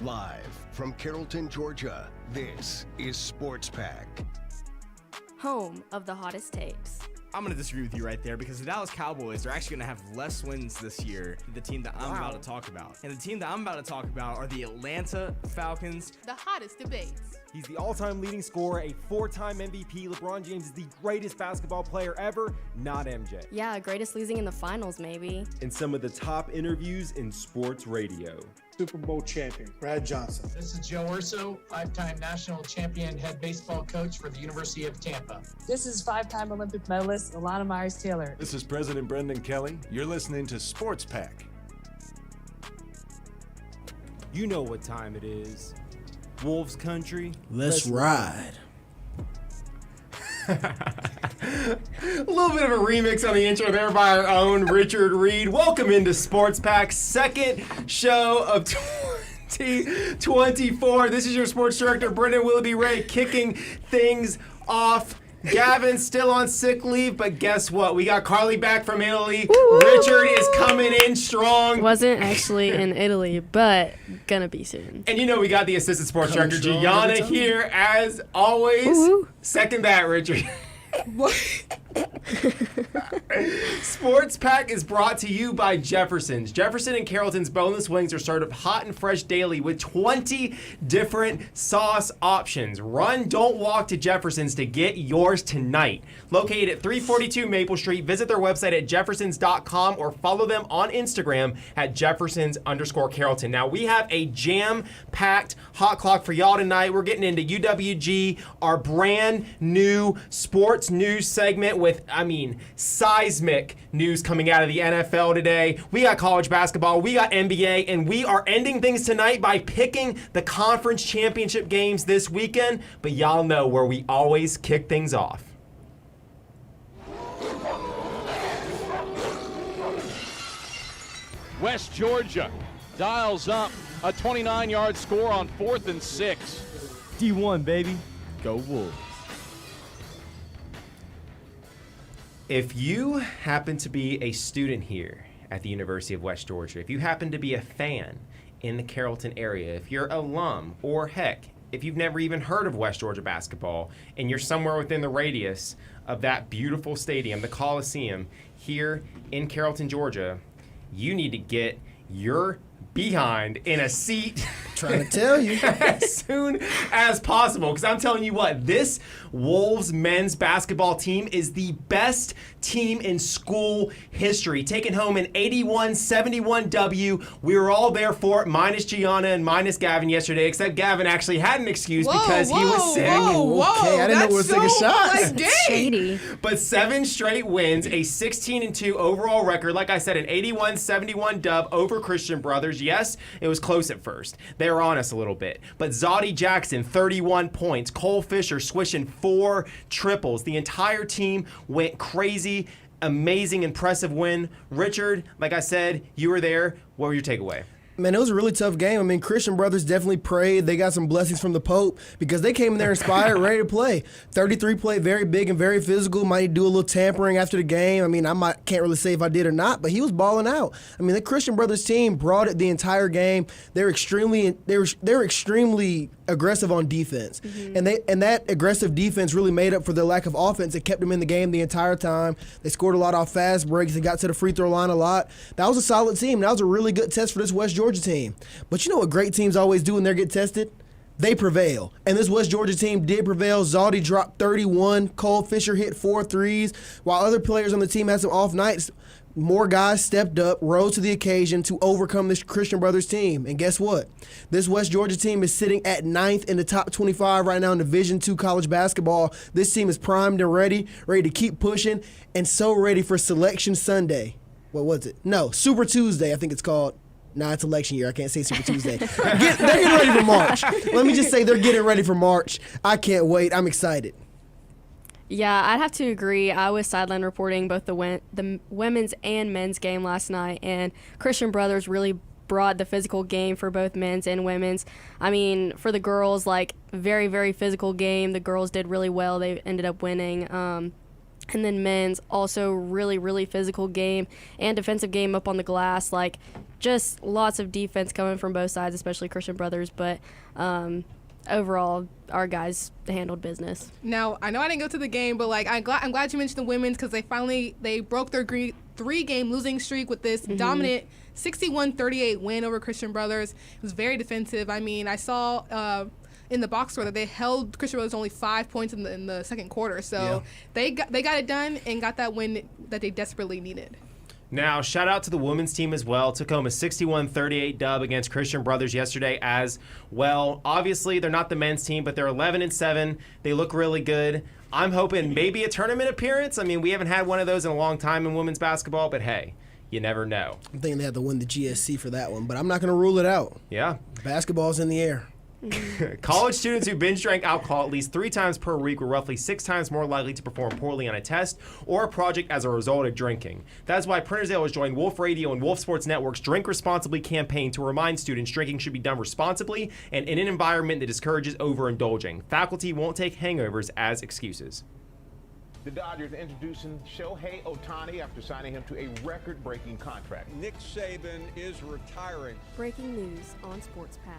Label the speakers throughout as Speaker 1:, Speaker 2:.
Speaker 1: Live from Carrollton, Georgia, this is Sports Pack.
Speaker 2: Home of the hottest takes.
Speaker 3: I'm going to disagree with you right there because the Dallas Cowboys are actually going to have less wins this year than the team that I'm about to talk about. And the team that I'm about to talk about are the Atlanta Falcons.
Speaker 4: The hottest debates.
Speaker 5: He's the all-time leading scorer, a four-time MVP. LeBron James is the greatest basketball player ever, not MJ.
Speaker 2: Yeah, greatest losing in the finals, maybe.
Speaker 5: And some of the top interviews in sports radio.
Speaker 6: Super Bowl champion, Brad Johnson.
Speaker 7: This is Joe Urso, five-time national champion head baseball coach for the University of Tampa.
Speaker 8: This is five-time Olympic medalist Alana Myers-Taylor.
Speaker 9: This is President Brendan Kelly. You're listening to Sports Pack.
Speaker 5: You know what time it is. Wolves country.
Speaker 10: Let's ride.
Speaker 11: A little bit of a remix on the intro there by our own Richard Reed. Welcome into Sports Pack's second show of 2024. This is your sports director, Brendan Willoughby Ray, kicking things off. Gavin's still on sick leave, but guess what? We got Carly back from Italy. Woo! Richard is coming in strong.
Speaker 2: Wasn't actually in Italy, but gonna be soon.
Speaker 11: And you know we got the assistant sports director, Gianna, here as always.
Speaker 2: Woo-hoo.
Speaker 11: Second that, Richard.
Speaker 4: What?
Speaker 11: Sports Pack is brought to you by Jefferson's. Jefferson and Carrollton's boneless wings are served hot and fresh daily with 20 different sauce options. Run, don't walk to Jefferson's to get yours tonight. Located at 342 Maple Street, visit their website at jeffersons.com or follow them on Instagram at jeffersons_Carrollton. Now, we have a jam-packed hot clock for y'all tonight. We're getting into UWG, our brand new sports news segment with, seismic news coming out of the NFL today. We got college basketball, we got NBA, and we are ending things tonight by picking the conference championship games this weekend. But y'all know where we always kick things off.
Speaker 12: West Georgia dials up a 29-yard score on 4th and 6.
Speaker 5: D1, baby. Go Wolves.
Speaker 11: If you happen to be a student here at the University of West Georgia, if you happen to be a fan in the Carrollton area, if you're alum, or heck, if you've never even heard of West Georgia basketball and you're somewhere within the radius of that beautiful stadium, the Coliseum, here in Carrollton, Georgia, you need to get your behind in a seat
Speaker 10: Trying to tell you
Speaker 11: as soon as possible, because I'm telling you what, this Wolves men's basketball team is the best team in school history, taking home an 81-71 W. We were all there for it, minus Gianna and minus Gavin yesterday, except Gavin actually had an excuse because he was sick.
Speaker 10: Okay, I didn't know we were taking shots.
Speaker 2: Shady.
Speaker 11: But 7 straight wins, a 16-2 overall record. Like I said, an 81-71 dub over Christian Brothers. Yes, it was close at first. They were on us a little bit. But Zoddy Jackson, 31 points. Cole Fisher swishing 4 triples. The entire team went crazy. Amazing, impressive win. Richard, like I said, you were there. What were your takeaway?
Speaker 10: Man, it was a really tough game. I mean, Christian Brothers definitely prayed. They got some blessings from the Pope because they came in there inspired, ready to play. 33 played very big and very physical. Might do a little tampering after the game. I mean, can't really say if I did or not, but he was balling out. I mean, the Christian Brothers team brought it the entire game. They're extremely aggressive on defense, and that aggressive defense really made up for their lack of offense. It kept them in the game the entire time. They scored a lot off fast breaks. They got to the free throw line a lot. That was a solid team. That was a really good test for this West Georgia team. But you know what great teams always do when they get tested? They prevail. And this West Georgia team did prevail. Zoddy dropped 31. Cole Fisher hit 4 threes. While other players on the team had some off nights, more guys stepped up, rose to the occasion to overcome this Christian Brothers team. And guess what? This West Georgia team is sitting at 9th in the top 25 right now in Division II college basketball. This team is primed and ready to keep pushing, and so ready for Selection Sunday. What was it? No, Super Tuesday, I think it's called. Nah, it's election year. I can't say Super Tuesday. They're getting ready for March. Let me just say they're getting ready for March. I can't wait. I'm excited.
Speaker 2: Yeah, I'd have to agree. I was sideline reporting both the women's and men's game last night, and Christian Brothers really brought the physical game for both men's and women's. I mean, for the girls, very, very physical game. The girls did really well. They ended up winning. And then men's also really, really physical game and defensive game up on the glass. Like, just lots of defense coming from both sides, especially Christian Brothers. But overall, our guys handled business.
Speaker 4: Now, I know I didn't go to the game, but like I'm glad you mentioned the women's because they broke their 3-game losing streak with this dominant 61-38 win over Christian Brothers. It was very defensive. I mean, I saw in the box score that they held Christian Brothers only 5 points in the second quarter. So they got it done and got that win that they desperately needed.
Speaker 11: Now, shout out to the women's team as well. Took home a 61-38 dub against Christian Brothers yesterday as well. Obviously, they're not the men's team, but they're 11-7. They look really good. I'm hoping maybe a tournament appearance. I mean, we haven't had one of those in a long time in women's basketball, but hey, you never know.
Speaker 10: I'm thinking they have to win the GSC for that one, but I'm not going to rule it out.
Speaker 11: Yeah.
Speaker 10: Basketball's in the air.
Speaker 11: College students who binge drank alcohol at least 3 times per week were roughly 6 times more likely to perform poorly on a test or a project as a result of drinking. That's why Printersdale has joined Wolf Radio and Wolf Sports Network's Drink Responsibly campaign to remind students drinking should be done responsibly and in an environment that discourages overindulging. Faculty won't take hangovers as excuses.
Speaker 13: The Dodgers introducing Shohei Ohtani after signing him to a record-breaking contract.
Speaker 14: Nick Saban is retiring.
Speaker 2: Breaking news on Sports Pad.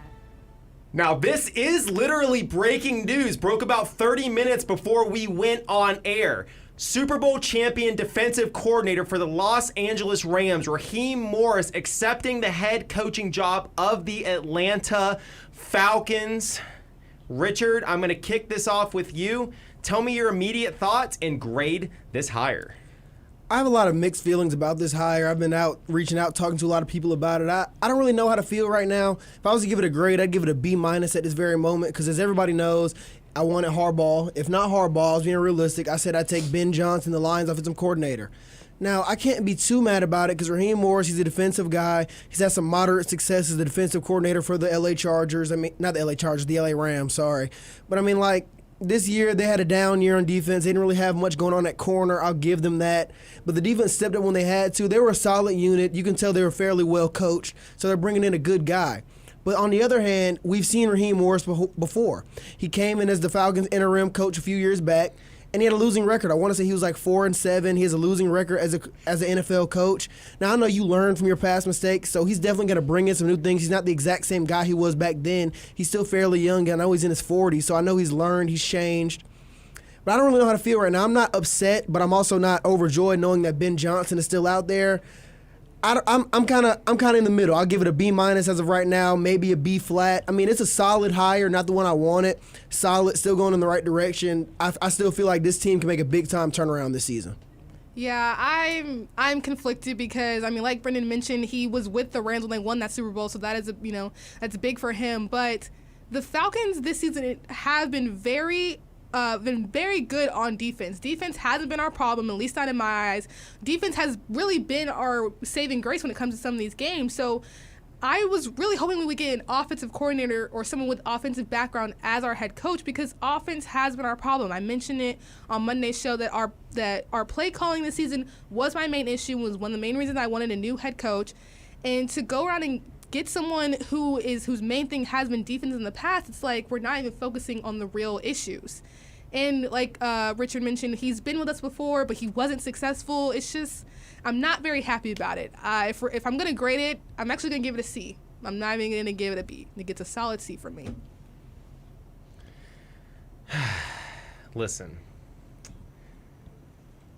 Speaker 11: Now, this is literally breaking news. Broke about 30 minutes before we went on air. Super Bowl champion defensive coordinator for the Los Angeles Rams, Raheem Morris, accepting the head coaching job of the Atlanta Falcons. Richard, I'm going to kick this off with you. Tell me your immediate thoughts and grade this hire.
Speaker 10: I have a lot of mixed feelings about this hire. I've been out reaching out, talking to a lot of people about it. I don't really know how to feel right now. If I was to give it a grade, I'd give it a B- at this very moment because as everybody knows, I wanted Harbaugh. If not Harbaugh, I was being realistic. I said I'd take Ben Johnson, the Lions offensive coordinator. Now, I can't be too mad about it because Raheem Morris, he's a defensive guy. He's had some moderate success as the defensive coordinator for the LA Chargers. I mean, not the LA Chargers, the LA Rams, sorry. But I mean, like, this year, they had a down year on defense. They didn't really have much going on at corner. I'll give them that. But the defense stepped up when they had to. They were a solid unit. You can tell they were fairly well coached, so they're bringing in a good guy. But on the other hand, we've seen Raheem Morris before. He came in as the Falcons interim coach a few years back, and he had a losing record. I want to say he was like 4-7. He has a losing record as an NFL coach. Now, I know you learn from your past mistakes, so he's definitely going to bring in some new things. He's not the exact same guy he was back then. He's still fairly young. I know he's in his 40s, so I know he's learned, he's changed. But I don't really know how to feel right now. I'm not upset, but I'm also not overjoyed knowing that Ben Johnson is still out there. I'm kind of in the middle. I'll give it a B- as of right now, maybe a B flat. I mean, it's a solid hire, not the one I wanted. Solid, still going in the right direction. I still feel like this team can make a big time turnaround this season.
Speaker 4: Yeah, I'm conflicted because I mean, like Brendan mentioned, he was with the Rams when they won that Super Bowl, so that is that's big for him. But the Falcons this season have been very good on defense. Defense hasn't been our problem, at least not in my eyes. Defense has really been our saving grace when it comes to some of these games. So I was really hoping we would get an offensive coordinator or someone with offensive background as our head coach because offense has been our problem. I mentioned it on Monday's show that our play calling this season was my main issue, was one of the main reasons I wanted a new head coach. And to go around and get someone whose main thing has been defense in the past, it's like we're not even focusing on the real issues. And like Richard mentioned, he's been with us before, but he wasn't successful. It's just, I'm not very happy about it. If I'm going to grade it, I'm actually going to give it a C. I'm not even going to give it a B. It gets a solid C from me.
Speaker 11: Listen,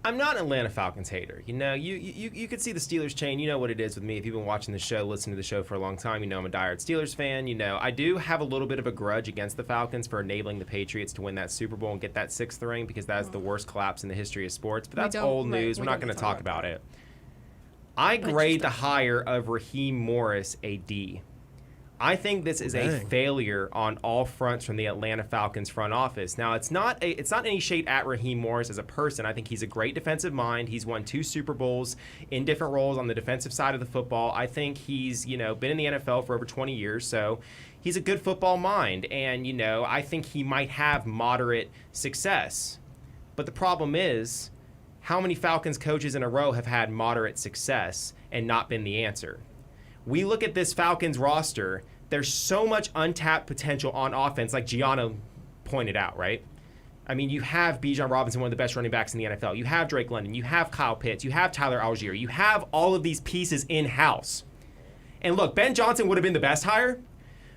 Speaker 11: I'm not an Atlanta Falcons hater. You know, you could see the Steelers chain. You know what it is with me. If you've been watching the show, listening to the show for a long time, you know I'm a diehard Steelers fan. You know, I do have a little bit of a grudge against the Falcons for enabling the Patriots to win that Super Bowl and get that 6th ring because that is the worst collapse in the history of sports. But that's old news. We're not going to talk about it. I grade the hire of Raheem Morris a D. I think this is a failure on all fronts from the Atlanta Falcons front office. Now, it's not any shade at Raheem Morris as a person. I think he's a great defensive mind. He's won 2 Super Bowls in different roles on the defensive side of the football. I think he's, been in the NFL for over 20 years, so he's a good football mind. And, I think he might have moderate success. But the problem is, how many Falcons coaches in a row have had moderate success and not been the answer? We look at this Falcons roster, there's so much untapped potential on offense, like Gianna pointed out, right? I mean, you have Bijan Robinson, one of the best running backs in the NFL. You have Drake London. You have Kyle Pitts. You have Tyler Algier. You have all of these pieces in-house. And look, Ben Johnson would have been the best hire,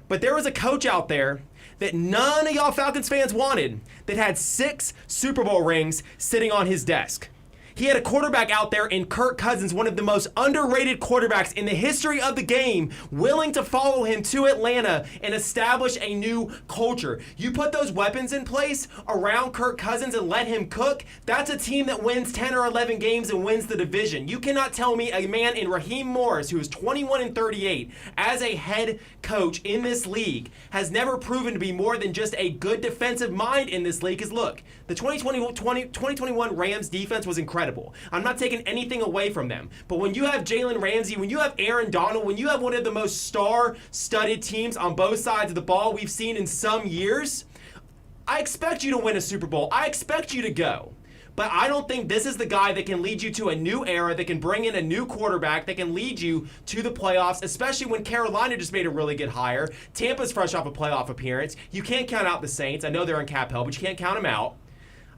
Speaker 11: but there was a coach out there that none of y'all Falcons fans wanted that had 6 Super Bowl rings sitting on his desk. He had a quarterback out there in Kirk Cousins, one of the most underrated quarterbacks in the history of the game, willing to follow him to Atlanta and establish a new culture. You put those weapons in place around Kirk Cousins and let him cook, that's a team that wins 10 or 11 games and wins the division. You cannot tell me a man in Raheem Morris, who is 21-38, as a head coach in this league, has never proven to be more than just a good defensive mind in this league. Because look, the 2021 Rams defense was incredible. I'm not taking anything away from them. But when you have Jalen Ramsey, when you have Aaron Donald, when you have one of the most star-studded teams on both sides of the ball we've seen in some years, I expect you to win a Super Bowl. I expect you to go. But I don't think this is the guy that can lead you to a new era, that can bring in a new quarterback, that can lead you to the playoffs, especially when Carolina just made a really good hire. Tampa's fresh off a playoff appearance. You can't count out the Saints. I know they're in cap hell, but you can't count them out.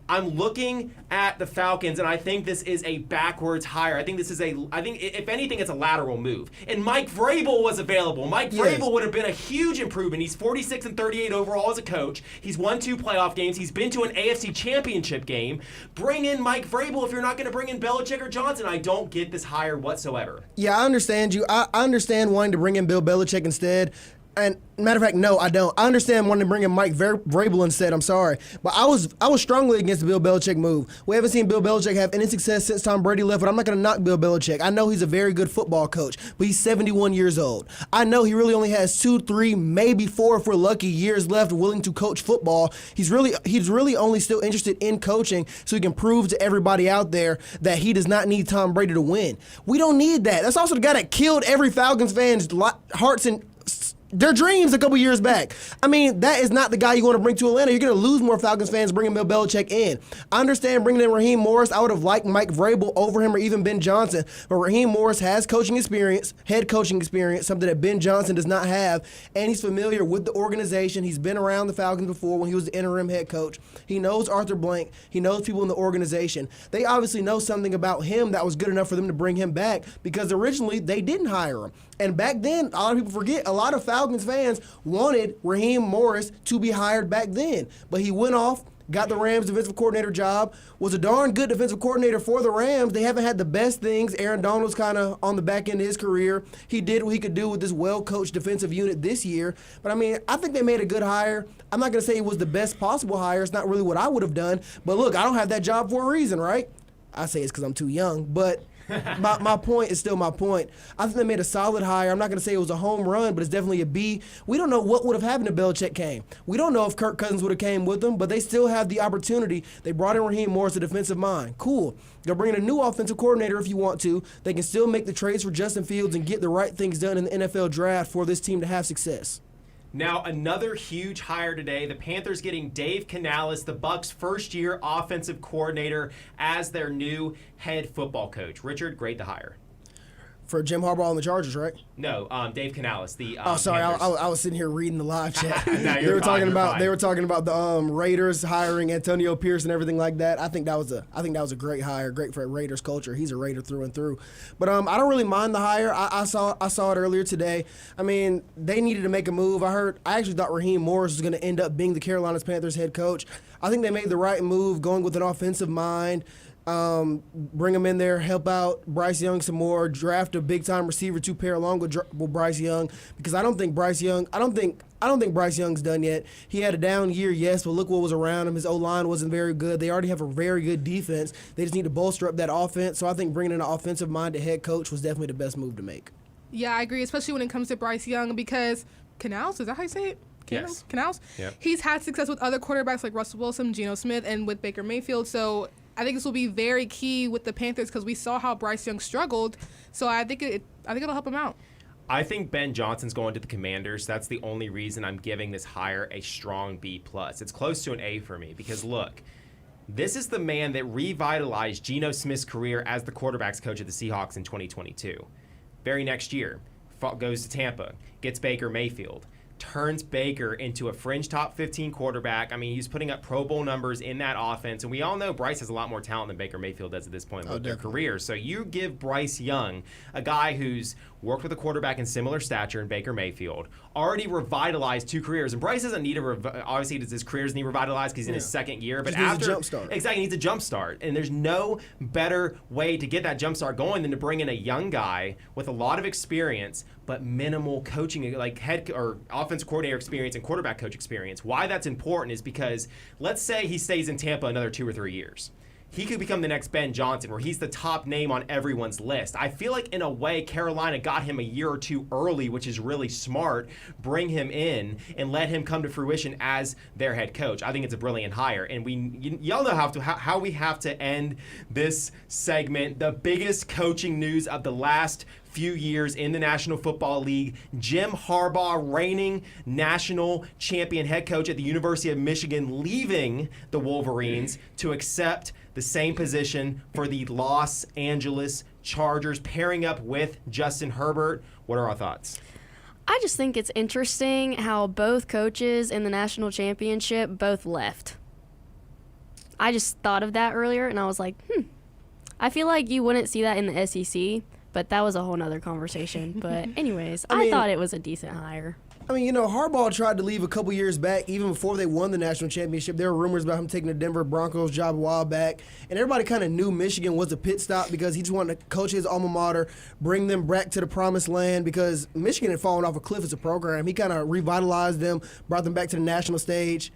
Speaker 11: I'm looking at the Falcons, and I think this is a backwards hire. I think if anything, it's a lateral move. And Mike Vrabel was available. Mike Vrabel would have been a huge improvement. He's 46-38 overall as a coach. He's won 2 playoff games. He's been to an AFC championship game. Bring in Mike Vrabel if you're not going to bring in Belichick or Johnson. I don't get this hire whatsoever.
Speaker 10: Yeah, I understand you. I understand wanting to bring in Bill Belichick instead. And matter of fact, no, I don't. I understand wanting to bring in Mike Vrabel instead. I'm sorry, but I was strongly against the Bill Belichick move. We haven't seen Bill Belichick have any success since Tom Brady left, but I'm not going to knock Bill Belichick. I know he's a very good football coach, but he's 71 years old. I know he really only has 2, 3, maybe 4 if we're lucky years left willing to coach football. He's really only still interested in coaching so he can prove to everybody out there that he does not need Tom Brady to win. We don't need that. That's also the guy that killed every Falcons fan's hearts and their dreams a couple years back. I mean, that is not the guy you want to bring to Atlanta. You're going to lose more Falcons fans bringing Bill Belichick in. I understand bringing in Raheem Morris. I would have liked Mike Vrabel over him or even Ben Johnson. But Raheem Morris has coaching experience, head coaching experience, something that Ben Johnson does not have. And he's familiar with the organization. He's been around the Falcons before when he was the interim head coach. He knows Arthur Blank. He knows people in the organization. They obviously know something about him that was good enough for them to bring him back because originally they didn't hire him. And back then, a lot of people forget, a lot of Falcons fans wanted Raheem Morris to be hired back then. But he went off, got the Rams defensive coordinator job, was a darn good defensive coordinator for the Rams. They haven't had the best things. Aaron Donald's kind of on the back end of his career. He did what he could do with this well-coached defensive unit this year. But, I mean, I think they made a good hire. I'm not going to say it was the best possible hire. It's not really what I would have done. But, look, I don't have that job for a reason, right? I say it's because I'm too young, but my point is still my point. I think they made a solid hire. I'm not going to say it was a home run, but it's definitely a B. We don't know what would have happened if Belichick came. We don't know if Kirk Cousins would have came with them, but they still have the opportunity. They brought in Raheem Morris, a defensive mind. Cool. They'll bring in a new offensive coordinator if you want to. They can still make the trades for Justin Fields and get the right things done in the NFL draft for this team to have success.
Speaker 11: Now, another huge hire today. The Panthers getting Dave Canales, the Bucs' first-year offensive coordinator, as their new head football coach. Richard, grade the hire.
Speaker 10: For Jim Harbaugh and the Chargers, right?
Speaker 11: No, Dave Canales. The
Speaker 10: sorry,
Speaker 11: Panthers.
Speaker 10: I was sitting here reading the live chat.
Speaker 11: No,
Speaker 10: They were talking
Speaker 11: fine.
Speaker 10: about the Raiders hiring Antonio Pierce and everything like that. I think that was a great hire, great for Raiders culture. He's a Raider through and through. But I don't really mind the hire. I saw it earlier today. I mean, they needed to make a move. I actually thought Raheem Morris was going to end up being the Carolina Panthers head coach. I think they made the right move, going with an offensive mind. Bring him in there, help out Bryce Young some more, draft a big-time receiver to pair along with Bryce Young, because I don't think Bryce Young's done yet. He had a down year, yes, but look what was around him. His O-line wasn't very good. They already have a very good defense. They just need to bolster up that offense. So I think bringing in an offensive-minded head coach was definitely the best move to make.
Speaker 4: Yeah, I agree, especially when it comes to Bryce Young, because Canales, is that how you say it?
Speaker 11: Yes.
Speaker 4: Canales?
Speaker 11: Yep.
Speaker 4: He's had success with other quarterbacks like Russell Wilson, Geno Smith, and with Baker Mayfield. So I think this will be very key with the Panthers because we saw how Bryce Young struggled. So I think it'll help him out.
Speaker 11: I think Ben Johnson's going to the Commanders. That's the only reason I'm giving this hire a strong B+. It's close to an A for me because, look, this is the man that revitalized Geno Smith's career as the quarterback's coach of the Seahawks in 2022. Very next year, goes to Tampa, gets Baker Mayfield. turns Baker into a fringe top 15 quarterback. I mean, he's putting up Pro Bowl numbers in that offense, and we all know Bryce has a lot more talent than Baker Mayfield does at this point in their career. So you give Bryce Young, a guy who's worked with a quarterback in similar stature in Baker Mayfield, already revitalized 2 careers, and Bryce doesn't need obviously his career doesn't need revitalized because he's in his second year, but
Speaker 10: needs a jump start.
Speaker 11: Exactly, he needs a jump start, and there's no better way to get that jump start going than to bring in a young guy with a lot of experience but minimal coaching, like head or offensive coordinator experience and quarterback coach experience. Why that's important is because let's say he stays in Tampa another 2 or 3 years. He could become the next Ben Johnson, where he's the top name on everyone's list. I feel like, in a way, Carolina got him a year or 2 early, which is really smart. Bring him in and let him come to fruition as their head coach. I think it's a brilliant hire. And y'all know how we have to end this segment. The biggest coaching news of the last few years in the National Football League. Jim Harbaugh, reigning national champion head coach at the University of Michigan, leaving the Wolverines to accept the same position for the Los Angeles Chargers, pairing up with Justin Herbert. What are our thoughts?
Speaker 2: I just think it's interesting how both coaches in the national championship both left. I just thought of that earlier, and I was like, I feel like you wouldn't see that in the SEC, but that was a whole nother conversation. But anyways, I thought it was a decent hire.
Speaker 10: I mean, Harbaugh tried to leave a couple years back, even before they won the national championship. There were rumors about him taking the Denver Broncos job a while back, and everybody kind of knew Michigan was a pit stop because he just wanted to coach his alma mater, bring them back to the promised land because Michigan had fallen off a cliff as a program. He kind of revitalized them, brought them back to the national stage.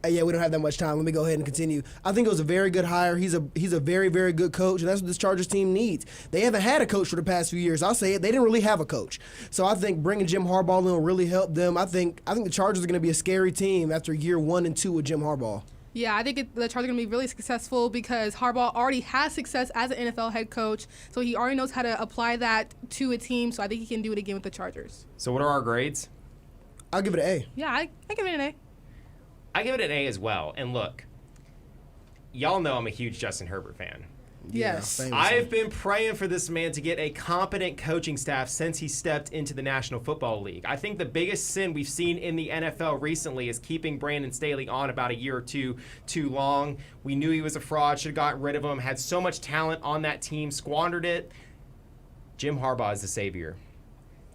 Speaker 10: Yeah, we don't have that much time. Let me go ahead and continue. I think it was a very good hire. He's a very, very good coach, and that's what this Chargers team needs. They haven't had a coach for the past few years. I'll say it. They didn't really have a coach. So I think bringing Jim Harbaugh in will really help them. I think the Chargers are going to be a scary team after year 1 and 2 with Jim Harbaugh.
Speaker 4: Yeah, I think the Chargers are going to be really successful because Harbaugh already has success as an NFL head coach, so he already knows how to apply that to a team, so I think he can do it again with the Chargers.
Speaker 11: So what are our grades?
Speaker 10: I'll give it an A.
Speaker 4: Yeah, I give it an A.
Speaker 11: I give it an A as well. And look, y'all know I'm a huge Justin Herbert fan.
Speaker 4: Yes.
Speaker 11: I've been praying for this man to get a competent coaching staff since he stepped into the National Football League. I think the biggest sin we've seen in the NFL recently is keeping Brandon Staley on about a year or two too long. We knew he was a fraud, should have gotten rid of him, had so much talent on that team, squandered it. Jim Harbaugh is the savior.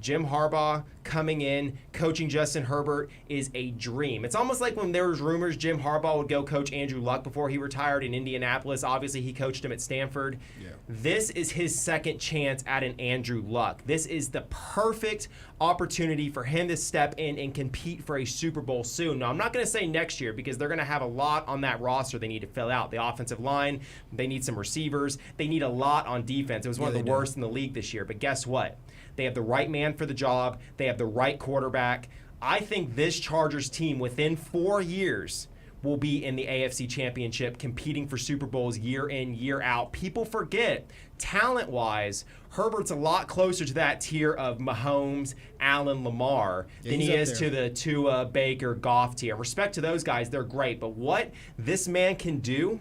Speaker 11: Jim Harbaugh coming in, coaching Justin Herbert is a dream. It's almost like when there was rumors Jim Harbaugh would go coach Andrew Luck before he retired in Indianapolis. Obviously, he coached him at Stanford. Yeah. This is his second chance at an Andrew Luck. This is the perfect opportunity for him to step in and compete for a Super Bowl soon. Now, I'm not going to say next year because they're going to have a lot on that roster they need to fill out. The offensive line, they need some receivers. They need a lot on defense. It was one of the worst in the league this year. But guess what? They have the right man for the job. They have the right quarterback. I think this Chargers team within 4 years will be in the AFC Championship competing for Super Bowls year in, year out. People forget, talent-wise, Herbert's a lot closer to that tier of Mahomes, Allen, Lamar than he is to the Tua, Baker, Goff tier. Respect to those guys, they're great. But what this man can do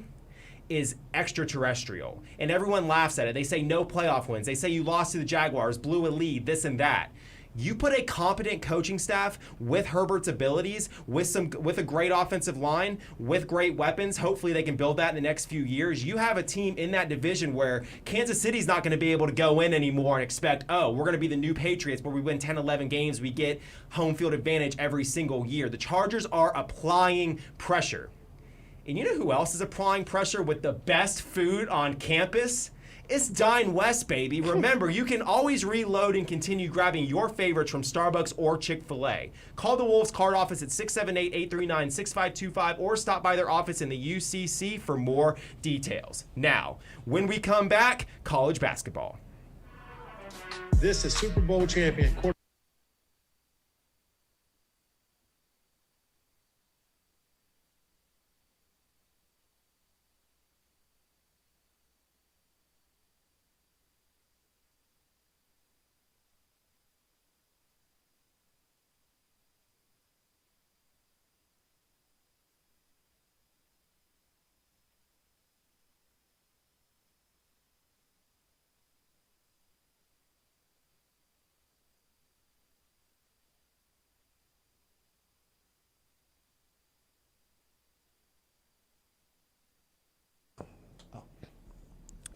Speaker 11: is extraterrestrial. And everyone laughs at it. They say no playoff wins. They say you lost to the Jaguars, blew a lead, this and that. You put a competent coaching staff with Herbert's abilities, with a great offensive line, with great weapons. Hopefully they can build that in the next few years. You have a team in that division where Kansas City's not going to be able to go in anymore and expect, we're going to be the new Patriots where we win 10, 11 games. We get home field advantage every single year. The Chargers are applying pressure. And you know who else is applying pressure with the best food on campus? It's Dine West, baby. Remember, you can always reload and continue grabbing your favorites from Starbucks or Chick-fil-A. Call the Wolves card office at 678-839-6525 or stop by their office in the UCC for more details. Now, when we come back, college basketball.
Speaker 6: This is Super Bowl champion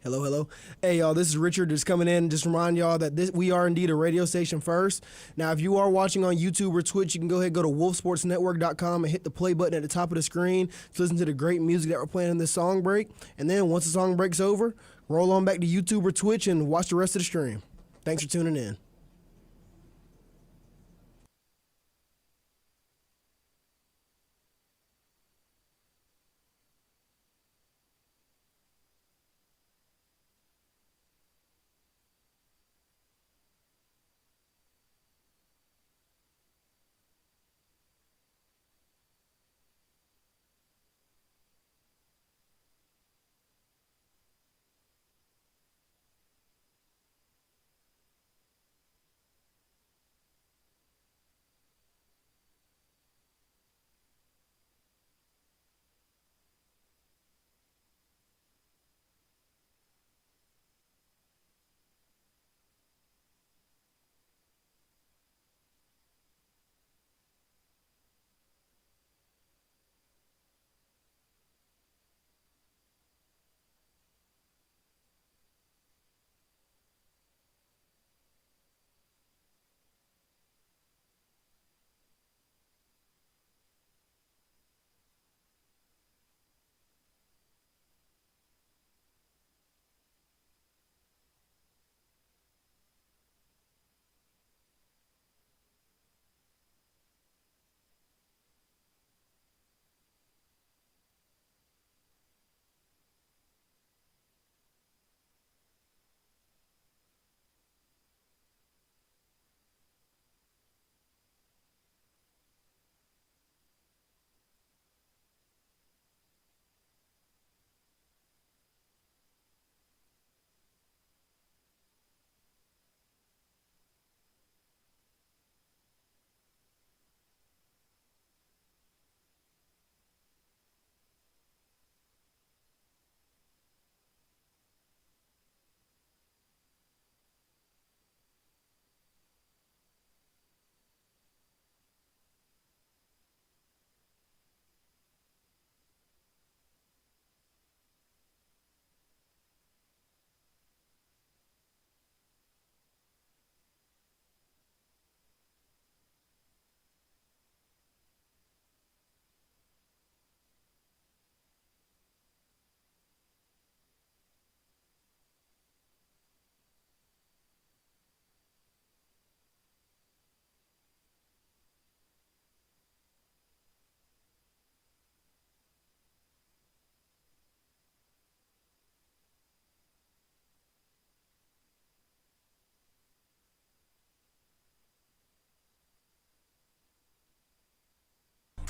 Speaker 10: Hello, hello. Hey, y'all, this is Richard just coming in. Just remind y'all that we are indeed a radio station first. Now, if you are watching on YouTube or Twitch, you can go ahead and go to wolfsportsnetwork.com and hit the play button at the top of the screen to listen to the great music that we're playing in this song break. And then once the song break's over, roll on back to YouTube or Twitch and watch the rest of the stream. Thanks for tuning in.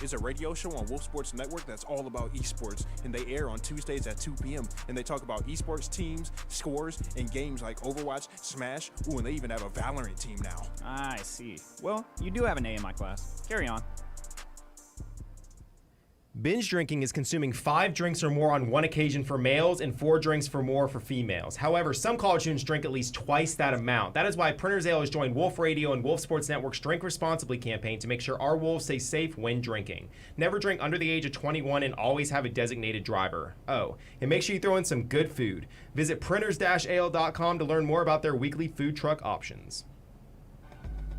Speaker 14: Is a radio show on Wolf Sports Network that's all about esports, and they air on Tuesdays at 2 p.m. and they talk about esports teams, scores, and games like Overwatch, Smash, ooh, and they even have a Valorant team now.
Speaker 15: I see. Well, you do have an A in my class. Carry on.
Speaker 11: Binge drinking is consuming 5 drinks or more on one occasion for males and 4 drinks or more for females. However, some college students drink at least twice that amount. That is why Printer's Ale has joined Wolf Radio and Wolf Sports Network's Drink Responsibly campaign to make sure our wolves stay safe when drinking. Never drink under the age of 21 and always have a designated driver. Oh, and make sure you throw in some good food. Visit printers-ale.com to learn more about their weekly food truck options.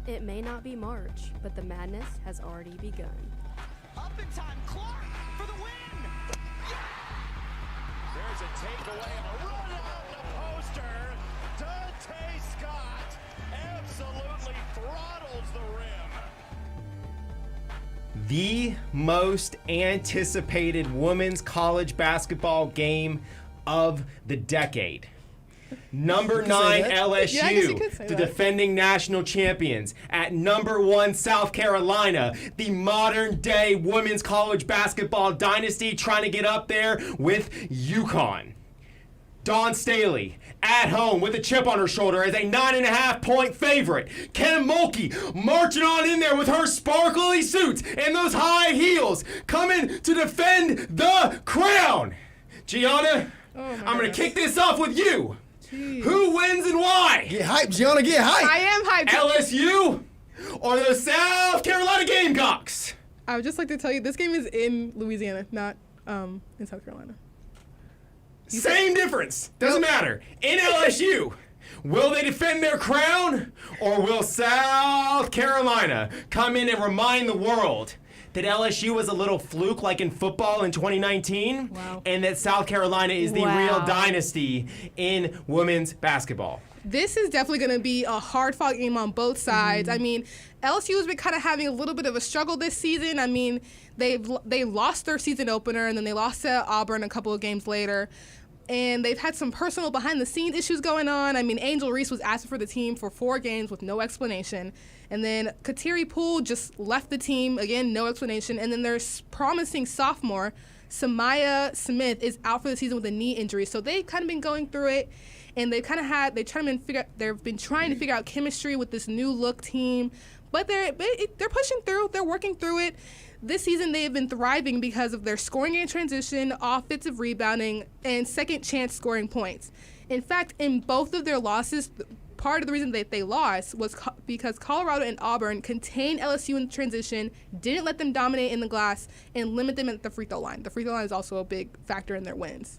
Speaker 2: It may not be March, but the madness has already begun.
Speaker 16: Up in time, Clark for the win! Yeah! There's a takeaway and a run out the poster. Dante Scott absolutely throttles the rim.
Speaker 11: The most anticipated women's college basketball game of the decade. Number 9 LSU, the defending national champions, at number 1 South Carolina, the modern day women's college basketball dynasty trying to get up there with UConn. Dawn Staley at home with a chip on her shoulder as a 9.5-point favorite. Kim Mulkey marching on in there with her sparkly suits and those high heels, coming to defend the crown. Gianna, I'm going to kick this off with you. Jeez. Who wins and why?
Speaker 10: Get hyped, Gianna, get hyped.
Speaker 4: I am hyped.
Speaker 11: LSU or the South Carolina Gamecocks?
Speaker 4: I would just like to tell you, this game is in Louisiana, not in South Carolina.
Speaker 11: Same difference. Doesn't matter. In LSU, will they defend their crown, or will South Carolina come in and remind the world that LSU was a little fluke like in football in 2019, and that South Carolina is the real dynasty in women's basketball?
Speaker 4: This is definitely going to be a hard-fought game on both sides. I mean, LSU has been kind of having a little bit of a struggle this season. I mean, they lost their season opener, and then they lost to Auburn a couple of games later. And they've had some personal behind-the-scenes issues going on. I mean, Angel Reese was asked for the team for 4 games with no explanation. And then Kateri Poole just left the team, again, no explanation. And then their promising sophomore, Samaya Smith, is out for the season with a knee injury. So they've kind of been going through it. And they've been trying to figure out chemistry with this new look team, but they're pushing through. They're working through it. This season they have been thriving because of their scoring in transition, offensive rebounding, and second chance scoring points. In fact, in both of their losses, part of the reason that they lost was because Colorado and Auburn contained LSU in transition, didn't let them dominate in the glass, and limit them at the free throw line. The free throw line is also a big factor in their wins.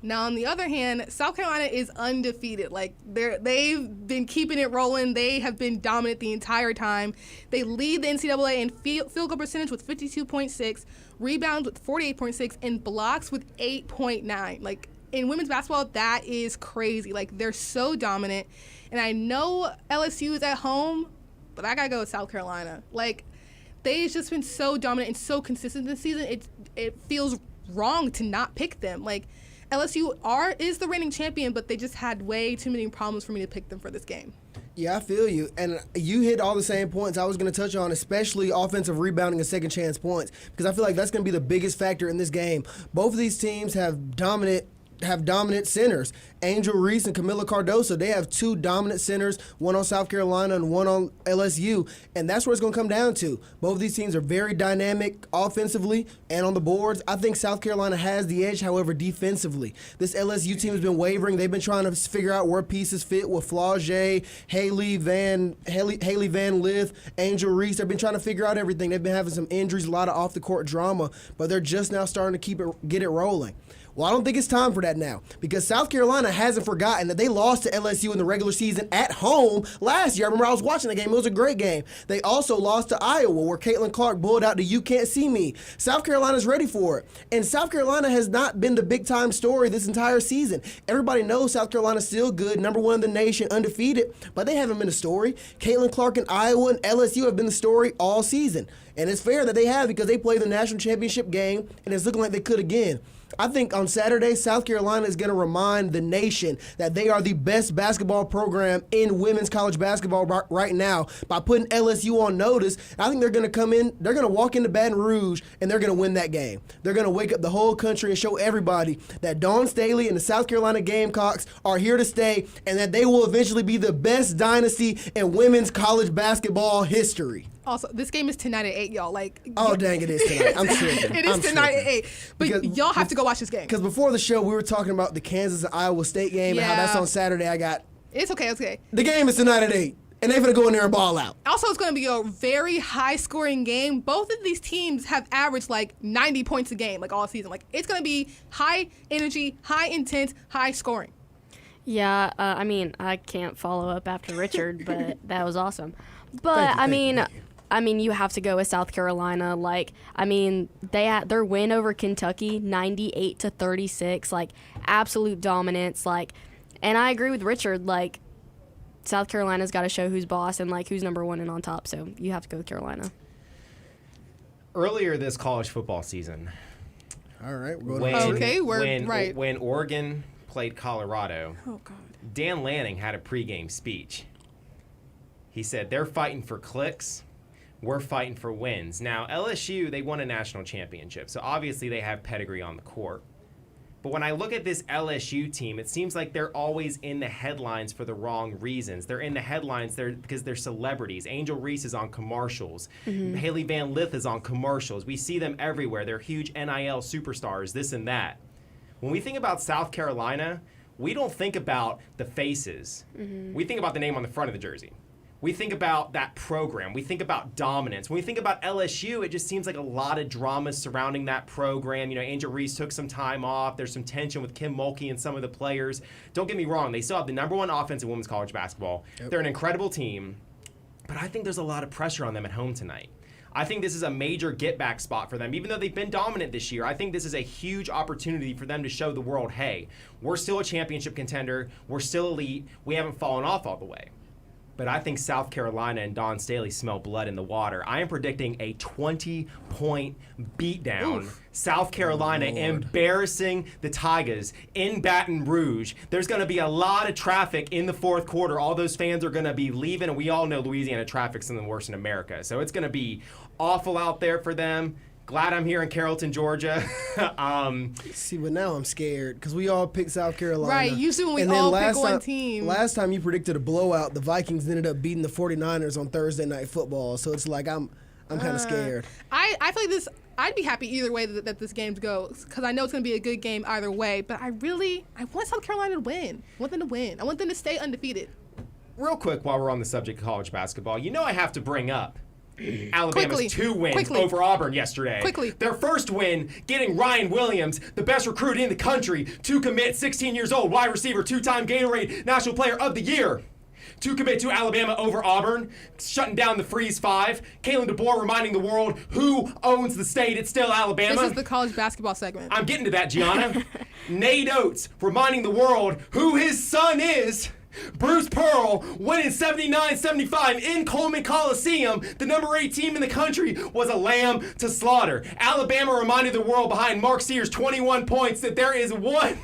Speaker 4: Now, on the other hand, South Carolina is undefeated. Like, they've been keeping it rolling. They have been dominant the entire time. They lead the NCAA in field goal percentage with 52.6, rebounds with 48.6, and blocks with 8.9. Like, in women's basketball, that is crazy. Like, they're so dominant. And I know LSU is at home, but I got to go with South Carolina. Like, they've just been so dominant and so consistent this season. It feels wrong to not pick them. Like, LSU is the reigning champion, but they just had way too many problems for me to pick them for this game.
Speaker 10: Yeah, I feel you. And you hit all the same points I was going to touch on, especially offensive rebounding and second chance points, because I feel like that's going to be the biggest factor in this game. Both of these teams have dominant centers. Angel Reese and Camila Cardoso, they have 2 dominant centers, one on South Carolina and one on LSU, and that's where it's going to come down to. Both of these teams are very dynamic offensively and on the boards. I think South Carolina has the edge, however, defensively. This LSU team has been wavering. They've been trying to figure out where pieces fit with Flau'jae, Haley Van Lith, Angel Reese. They've been trying to figure out everything. They've been having some injuries, a lot of off-the-court drama, but they're just now starting to get it rolling. Well, I don't think it's time for that now, because South Carolina hasn't forgotten that they lost to LSU in the regular season at home last year. I remember I was watching the game. It was a great game. They also lost to Iowa, where Caitlin Clark bulled out the "You Can't See Me." South Carolina's ready for it. And South Carolina has not been the big-time story this entire season. Everybody knows South Carolina's still good, #1 in the nation, undefeated, but they haven't been a story. Caitlin Clark and Iowa and LSU have been the story all season. And it's fair that they have, because they played the national championship game, and it's looking like they could again. I think on Saturday, South Carolina is going to remind the nation that they are the best basketball program in women's college basketball right now by putting LSU on notice. I think they're going to come in, they're going to walk into Baton Rouge, and they're going to win that game. They're going to wake up the whole country and show everybody that Dawn Staley and the South Carolina Gamecocks are here to stay, and that they will eventually be the best dynasty in women's college basketball history.
Speaker 4: Also, this game is tonight at 8, y'all.
Speaker 10: Oh, dang, it is tonight. I'm tripping.
Speaker 4: It is tonight at 8. But y'all have to go watch this game.
Speaker 10: Because before the show, we were talking about the Kansas and Iowa State game and how that's on Saturday.
Speaker 4: It's okay.
Speaker 10: The game is tonight at 8, and they're going to go in there and ball out.
Speaker 4: Also, it's going to be a very high-scoring game. Both of these teams have averaged 90 points a game, all season. It's going to be high energy, high intent, high scoring.
Speaker 2: Yeah, I mean, I can't follow up after Richard, but that was awesome. But, I mean, you have to go with South Carolina. Their win over Kentucky, 98-36, absolute dominance. And I agree with Richard. South Carolina's got to show who's boss and who's #1 and on top. So you have to go with Carolina.
Speaker 11: Earlier this college football season.
Speaker 10: All right, we're going
Speaker 11: when Oregon played Colorado,
Speaker 4: oh God,
Speaker 11: Dan Lanning had a pregame speech. He said they're fighting for clicks. We're fighting for wins. Now, LSU, they won a national championship, so obviously they have pedigree on the court. But when I look at this LSU team, it seems like they're always in the headlines for the wrong reasons. They're in the headlines because they're celebrities. Angel Reese is on commercials. Mm-hmm. Haley Van Lith is on commercials. We see them everywhere. They're huge NIL superstars, this and that. When we think about South Carolina, we don't think about the faces. Mm-hmm. We think about the name on the front of the jersey. We think about that program. We think about dominance. When we think about LSU, it just seems like a lot of drama surrounding that program. You know, Angel Reese took some time off. There's some tension with Kim Mulkey and some of the players. Don't get me wrong. They still have the #1 offense in women's college basketball. Yep. They're an incredible team. But I think there's a lot of pressure on them at home tonight. I think this is a major get-back spot for them. Even though they've been dominant this year, I think this is a huge opportunity for them to show the world, hey, we're still a championship contender. We're still elite. We haven't fallen off all the way. But I think South Carolina and Dawn Staley smell blood in the water. I am predicting a 20-point beatdown. Oof. South Carolina embarrassing the Tigers in Baton Rouge. There's going to be a lot of traffic in the fourth quarter. All those fans are going to be leaving, and we all know Louisiana traffic's some of the worst in America. So it's going to be awful out there for them. Glad I'm here in Carrollton, Georgia.
Speaker 10: See, but now I'm scared because we all picked South Carolina.
Speaker 4: Right, usually when we all pick one team.
Speaker 10: Last time you predicted a blowout, the Vikings ended up beating the 49ers on Thursday Night Football. So it's like I'm kind of scared.
Speaker 4: I feel like this. I'd be happy either way that this game goes because I know it's going to be a good game either way. But I want South Carolina to win. I want them to win. I want them to stay undefeated.
Speaker 11: Real quick, while we're on the subject of college basketball, you know I have to bring up Alabama's 2 wins over Auburn yesterday. Their first win, getting Ryan Williams, the best recruit in the country, to commit, 16 years old, wide receiver, 2-time Gatorade National Player of the Year, to commit to Alabama over Auburn, shutting down the Freeze 5. Kalen DeBoer reminding the world who owns the state. It's still Alabama.
Speaker 4: This is the college basketball segment.
Speaker 11: I'm getting to that, Gianna. Nate Oates reminding the world who his son is. Bruce Pearl winning 79-75 in Coleman Coliseum. The number 8 team in the country was a lamb to slaughter. Alabama reminded the world behind Mark Sears' 21 points that there is one...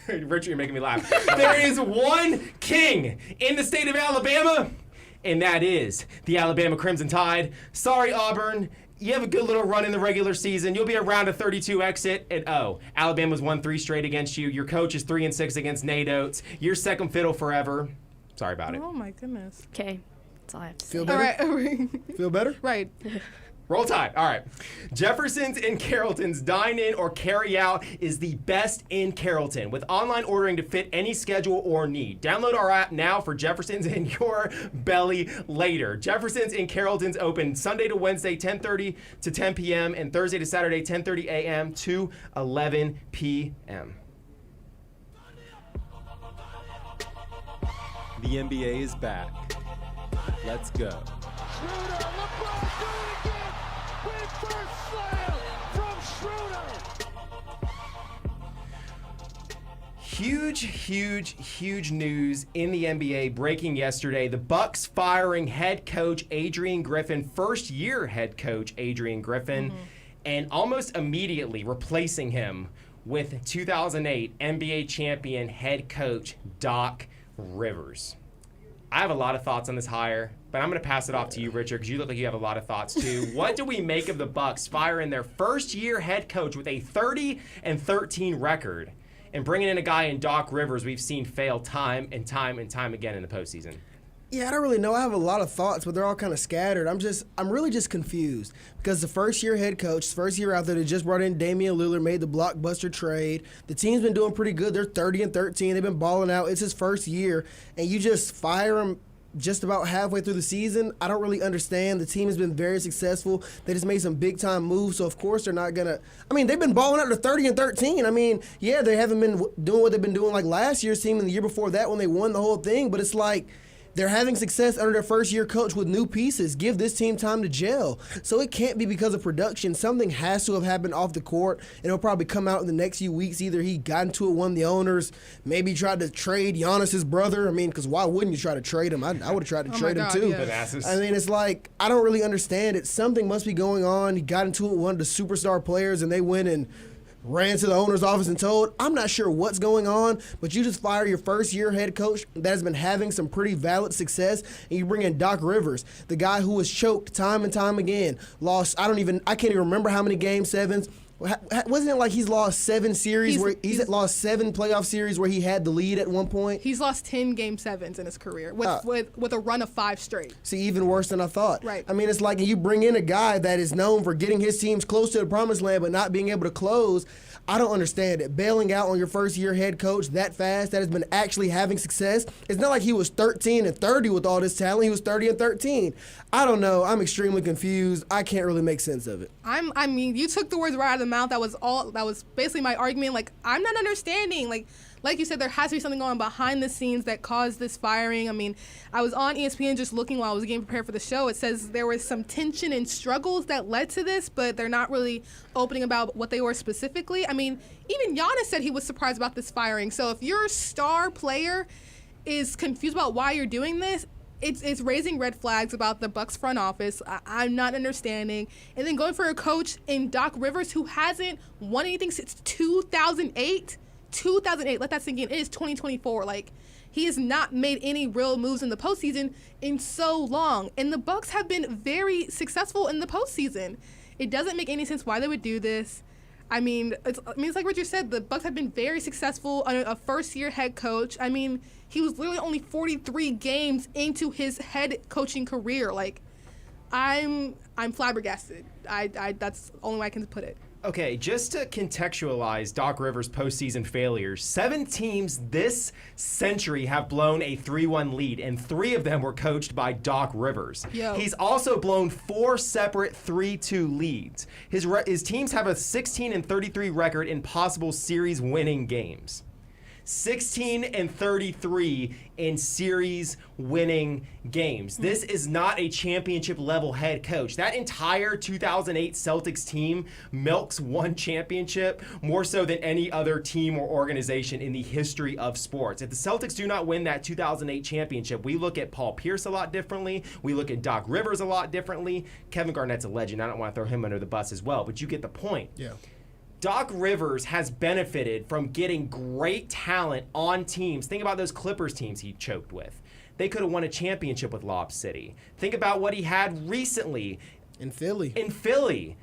Speaker 11: Richard, you're making me laugh. There is one king in the state of Alabama, and that is the Alabama Crimson Tide. Sorry, Auburn. You have a good little run in the regular season. You'll be around a 32 exit. And Alabama's won 3 straight against you. Your coach is 3-6 against Nate Oates. You're second fiddle forever. Sorry about it.
Speaker 4: Oh my goodness.
Speaker 2: Okay, that's all I have to say.
Speaker 10: Feel better?
Speaker 4: All right.
Speaker 10: Feel better?
Speaker 4: Right.
Speaker 11: Roll Tide. All right. Jefferson's and Carrollton's dine-in or carry-out is the best in Carrollton with online ordering to fit any schedule or need. Download our app now for Jefferson's in your belly later. Jefferson's in Carrollton's open Sunday to Wednesday, 10:30 to 10 p.m. and Thursday to Saturday, 10:30 a.m. to 11 p.m.
Speaker 5: The NBA is back. Let's go.
Speaker 16: Schroeder, LeBron, do it again with first slam from Schroeder.
Speaker 11: Huge news in the NBA breaking yesterday. The Bucks firing head coach Adrian Griffin, first-year head coach Adrian Griffin, and almost immediately replacing him with 2008 NBA champion head coach Doc Rivers. I have a lot of thoughts on this hire, but I'm going to pass it off to you, Richard, because you look like you have a lot of thoughts too. What do we make of the Bucks firing their first-year head coach with a 30-13 record and bringing in a guy in Doc Rivers we've seen fail time and time again in the postseason?
Speaker 10: Yeah, I don't really know. I have a lot of thoughts, but they're all kind of scattered. I'm really just confused because the first-year head coach, first year out there, they just brought in Damian Lillard, made the blockbuster trade. The team's been doing pretty good. They're 30-13. They've been balling out. It's his first year, and you just fire him just about halfway through the season. I don't really understand. The team has been very successful. They just made some big-time moves, so of course they're not going to – I mean, they've been balling out to 30-13. I mean, yeah, they haven't been doing what they've been doing like last year's team and the year before that when they won the whole thing, but it's like – they're having success under their first-year coach with new pieces. Give this team time to gel. So it can't be because of production. Something has to have happened off the court, and it'll probably come out in the next few weeks. Either he got into it with one of the owners, maybe tried to trade Giannis's brother. I mean, because why wouldn't you try to trade him? I would have tried to trade him too.
Speaker 11: Yeah.
Speaker 10: I mean, it's like, I don't really understand it. Something must be going on. He got into it with one of the superstar players, and they went and ran to the owner's office and told, I'm not sure what's going on, but you just fire your first-year head coach that has been having some pretty valid success, and you bring in Doc Rivers, the guy who was choked time and time again, lost, I can't even remember how many Game 7s, Wasn't it like he's lost 7 series he's lost 7 playoff series where he had the lead at one point?
Speaker 4: He's lost 10 Game 7s in his career with a run of 5 straight.
Speaker 10: See, even worse than I thought.
Speaker 4: Right.
Speaker 10: I mean, it's like you bring in a guy that is known for getting his teams close to the promised land but not being able to close. I don't understand it. Bailing out on your first-year head coach that fast, that has been actually having success. It's not like he was 13-30 with all this talent. He was 30-13. I don't know. I'm extremely confused. I can't really make sense of it.
Speaker 4: I mean, you took the words right out of the mouth. That was basically my argument. Like, I'm not understanding. Like you said, there has to be something going on behind the scenes that caused this firing. I mean, I was on ESPN just looking while I was getting prepared for the show. It says there was some tension and struggles that led to this, but they're not really opening about what they were specifically. I mean, even Giannis said he was surprised about this firing. So if your star player is confused about why you're doing this, it's raising red flags about the Bucks front office. I'm not understanding. And then going for a coach in Doc Rivers who hasn't won anything since 2008. 2008, let that sink in. It is 2024. Like, he has not made any real moves in the postseason in so long. And the Bucks have been very successful in the postseason. It doesn't make any sense why they would do this. I mean, it's like Richard said, the Bucks have been very successful under a first-year head coach. I mean, he was literally only 43 games into his head coaching career. Like, I'm flabbergasted. That's the only way I can put it.
Speaker 11: Okay, just to contextualize Doc Rivers' postseason failures, 7 teams this century have blown a 3-1 lead, and 3 of them were coached by Doc Rivers.
Speaker 4: Yo.
Speaker 11: He's also blown 4 separate 3-2 leads. His teams have a 16-33 record in possible series winning games. 16-33 in series winning games. This is not a championship level head coach. That entire 2008 Celtics team milks one championship more so than any other team or organization in the history of sports. If the Celtics do not win that 2008 championship, we look at Paul Pierce a lot differently. We look at Doc Rivers a lot differently. Kevin Garnett's a legend. I don't want to throw him under the bus as well, but you get the point.
Speaker 10: Yeah.
Speaker 11: Doc Rivers has benefited from getting great talent on teams. Think about those Clippers teams he choked with. They could have won a championship with Lob City. Think about what he had recently.
Speaker 10: In Philly.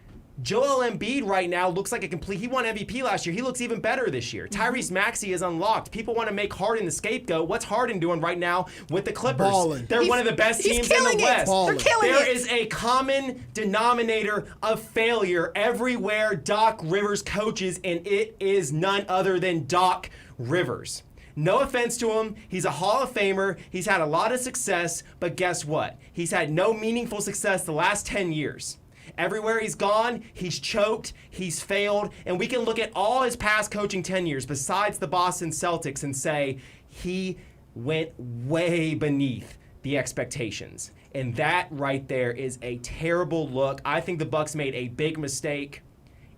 Speaker 11: Joel Embiid right now looks like he won MVP last year. He looks even better this year. Tyrese Maxey is unlocked. People want to make Harden the scapegoat. What's Harden doing right now with the Clippers?
Speaker 10: Ballin'.
Speaker 11: They're one of the best teams in the West.
Speaker 4: They're killing
Speaker 11: There
Speaker 4: it.
Speaker 11: is a common denominator of failure everywhere Doc Rivers coaches, and it is none other than Doc Rivers. No offense to him. He's a Hall of Famer. He's had a lot of success, but guess what? He's had no meaningful success the last 10 years. Everywhere he's gone, he's choked, he's failed, and we can look at all his past coaching tenures besides the Boston Celtics and say he went way beneath the expectations. And that right there is a terrible look. I think the Bucks made a big mistake,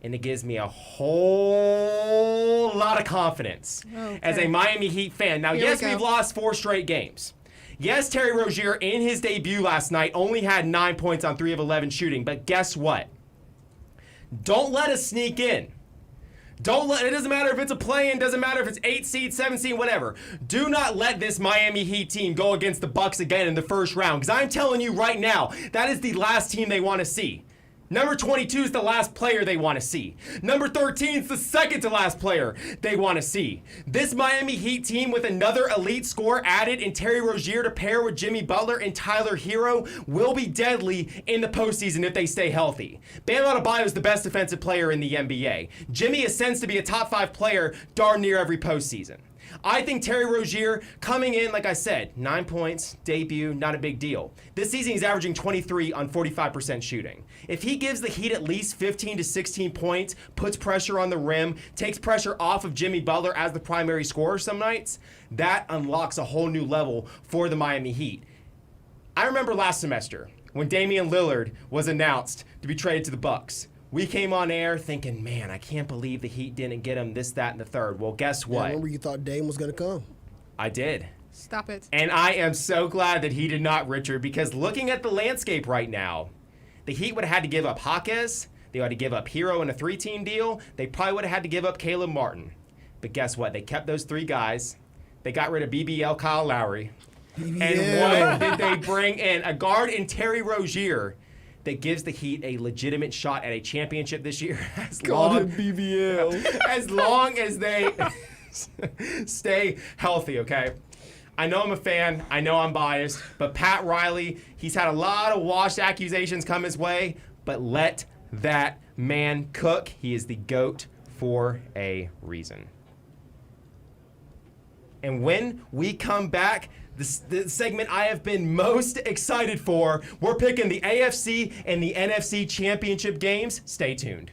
Speaker 11: and it gives me a whole lot of confidence as a Miami Heat fan. Now, yes, we've lost 4 straight games. Yes, Terry Rozier in his debut last night only had 9 points on 3 of 11 shooting, but guess what? Don't let us sneak in. It doesn't matter if it's a play-in, doesn't matter if it's 8 seed, 7 seed, whatever. Do not let this Miami Heat team go against the Bucks again in the first round, because I'm telling you right now, that is the last team they want to see. Number 22 is the last player they want to see. Number 13 is the second to last player they want to see. This Miami Heat team with another elite scorer added in Terry Rozier to pair with Jimmy Butler and Tyler Hero will be deadly in the postseason if they stay healthy. Bam Adebayo is the best defensive player in the NBA. Jimmy ascends to be a top 5 player darn near every postseason. I think Terry Rozier coming in, like I said, 9 points, debut, not a big deal. This season he's averaging 23 on 45% shooting. If he gives the Heat at least 15 to 16 points, puts pressure on the rim, takes pressure off of Jimmy Butler as the primary scorer some nights, that unlocks a whole new level for the Miami Heat. I remember last semester when Damian Lillard was announced to be traded to the Bucks. We came on air thinking, man, I can't believe the Heat didn't get him this, that, and the third. Well, guess what?
Speaker 10: Yeah, I remember you thought Dame was going to come.
Speaker 11: I did.
Speaker 4: Stop it.
Speaker 11: And I am so glad that he did not, Richard, because looking at the landscape right now, the Heat would have had to give up Jaquez. They would have to give up Hero in a 3-team deal. They probably would have had to give up Caleb Martin. But guess what? They kept those 3 guys. They got rid of BBL Kyle Lowry. And what did they bring in? A guard in Terry Rozier that gives the Heat a legitimate shot at a championship this year as
Speaker 10: BBL.
Speaker 11: as long as they stay healthy, okay? I know I'm a fan. I know I'm biased. But Pat Riley, he's had a lot of washed accusations come his way, but let that man cook. He is the GOAT for a reason. And when we come back, the segment I have been most excited for, we're picking the AFC and the NFC championship games. Stay tuned.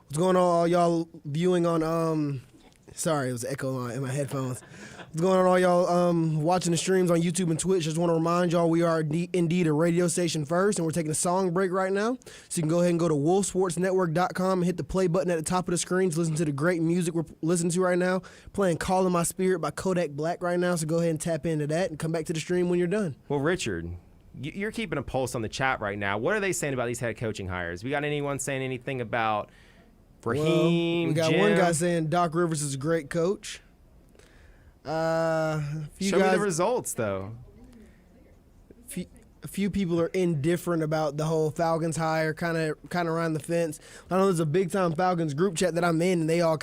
Speaker 10: What's going on, all y'all viewing on sorry, it was an echo in my headphones. What's going on, all y'all watching the streams on YouTube and Twitch? Just want to remind y'all we are indeed a radio station first, and we're taking a song break right now. So you can go ahead and go to wolfsportsnetwork.com and hit the play button at the top of the screen to listen to the great music we're listening to right now. Playing Call in My Spirit by Kodak Black right now, so go ahead and tap into that and come back to the stream when you're done.
Speaker 11: Well, Richard, you're keeping a pulse on the chat right now. What are they saying about these head coaching hires? We got anyone saying anything about Raheem,
Speaker 10: we got
Speaker 11: Jim?
Speaker 10: one guy saying Doc Rivers is a great coach.
Speaker 11: Show me the results, though.
Speaker 10: A few people are indifferent about the whole Falcons hire, kind of around the fence. I know there's a big-time Falcons group chat that I'm in, and they all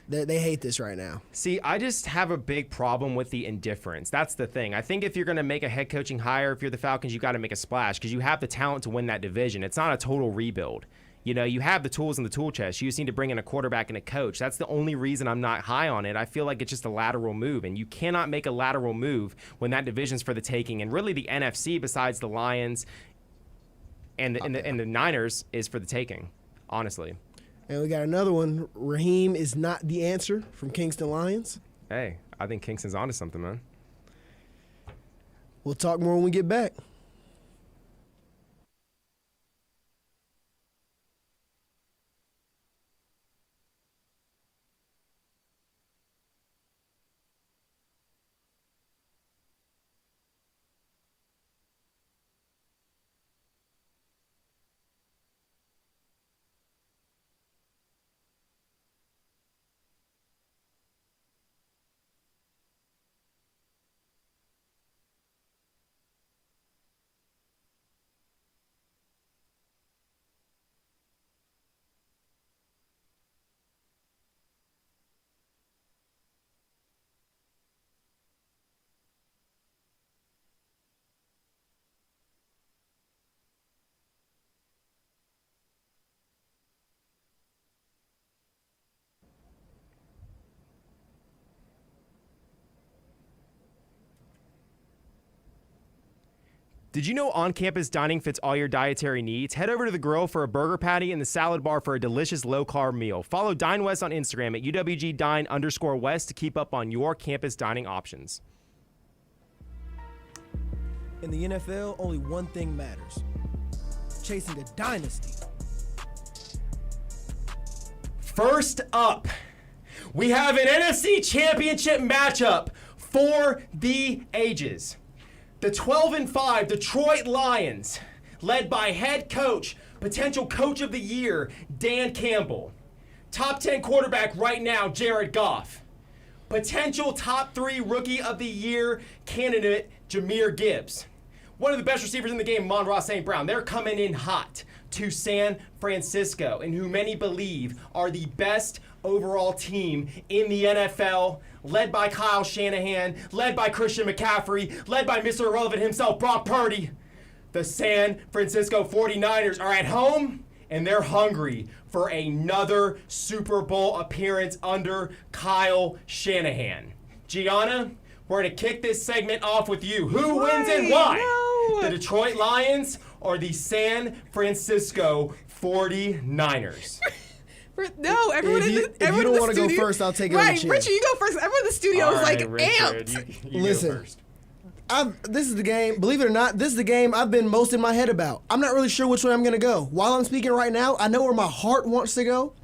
Speaker 10: they hate this right now.
Speaker 11: See, I just have a big problem with the indifference. That's the thing. I think if you're going to make a head coaching hire, if you're the Falcons, you got to make a splash because you have the talent to win that division. It's not a total rebuild. You know, you have the tools in the tool chest. You just need to bring in a quarterback and a coach. That's the only reason I'm not high on it. I feel like it's just a lateral move, and you cannot make a lateral move when that division's for the taking. And really, the NFC, besides the Lions and the Niners, is for the taking, honestly.
Speaker 10: And we got another one. Raheem is not the answer from Kingston Lions.
Speaker 11: Hey, I think Kingston's onto something, man.
Speaker 10: We'll talk more when we get back.
Speaker 11: Did you know on-campus dining fits all your dietary needs? Head over to the grill for a burger patty and the salad bar for a delicious low-carb meal. Follow Dine West on Instagram at UWGDine_West to keep up on your campus dining options.
Speaker 10: In the NFL, only one thing matters: chasing a dynasty.
Speaker 11: First up, we have an NFC Championship matchup for the ages. The 12-5 Detroit Lions, led by head coach, potential coach of the year, Dan Campbell. Top 10 quarterback right now, Jared Goff. Potential top 3 rookie of the year candidate, Jahmyr Gibbs. One of the best receivers in the game, Amon-Ra St. Brown. They're coming in hot to San Francisco, and who many believe are the best overall team in the NFL, led by Kyle Shanahan, led by Christian McCaffrey, led by Mr. Irrelevant himself, Brock Purdy. The San Francisco 49ers are at home, and they're hungry for another Super Bowl appearance under Kyle Shanahan. Gianna, we're going to kick this segment off with you. Who wins and why? No. The Detroit Lions or the San Francisco 49ers?
Speaker 4: No, everyone in the studio.
Speaker 10: If you don't want to go first, I'll take it on the
Speaker 4: Right,
Speaker 10: chin.
Speaker 4: Richard, you go first. Everyone in the studio
Speaker 11: All
Speaker 4: is
Speaker 11: right,
Speaker 4: like
Speaker 11: Richard,
Speaker 4: amped.
Speaker 11: you
Speaker 10: Listen.
Speaker 11: go first.
Speaker 10: This is the game. Believe it or not, this is the game I've been most in my head about. I'm not really sure which way I'm going to go. While I'm speaking right now, I know where my heart wants to go,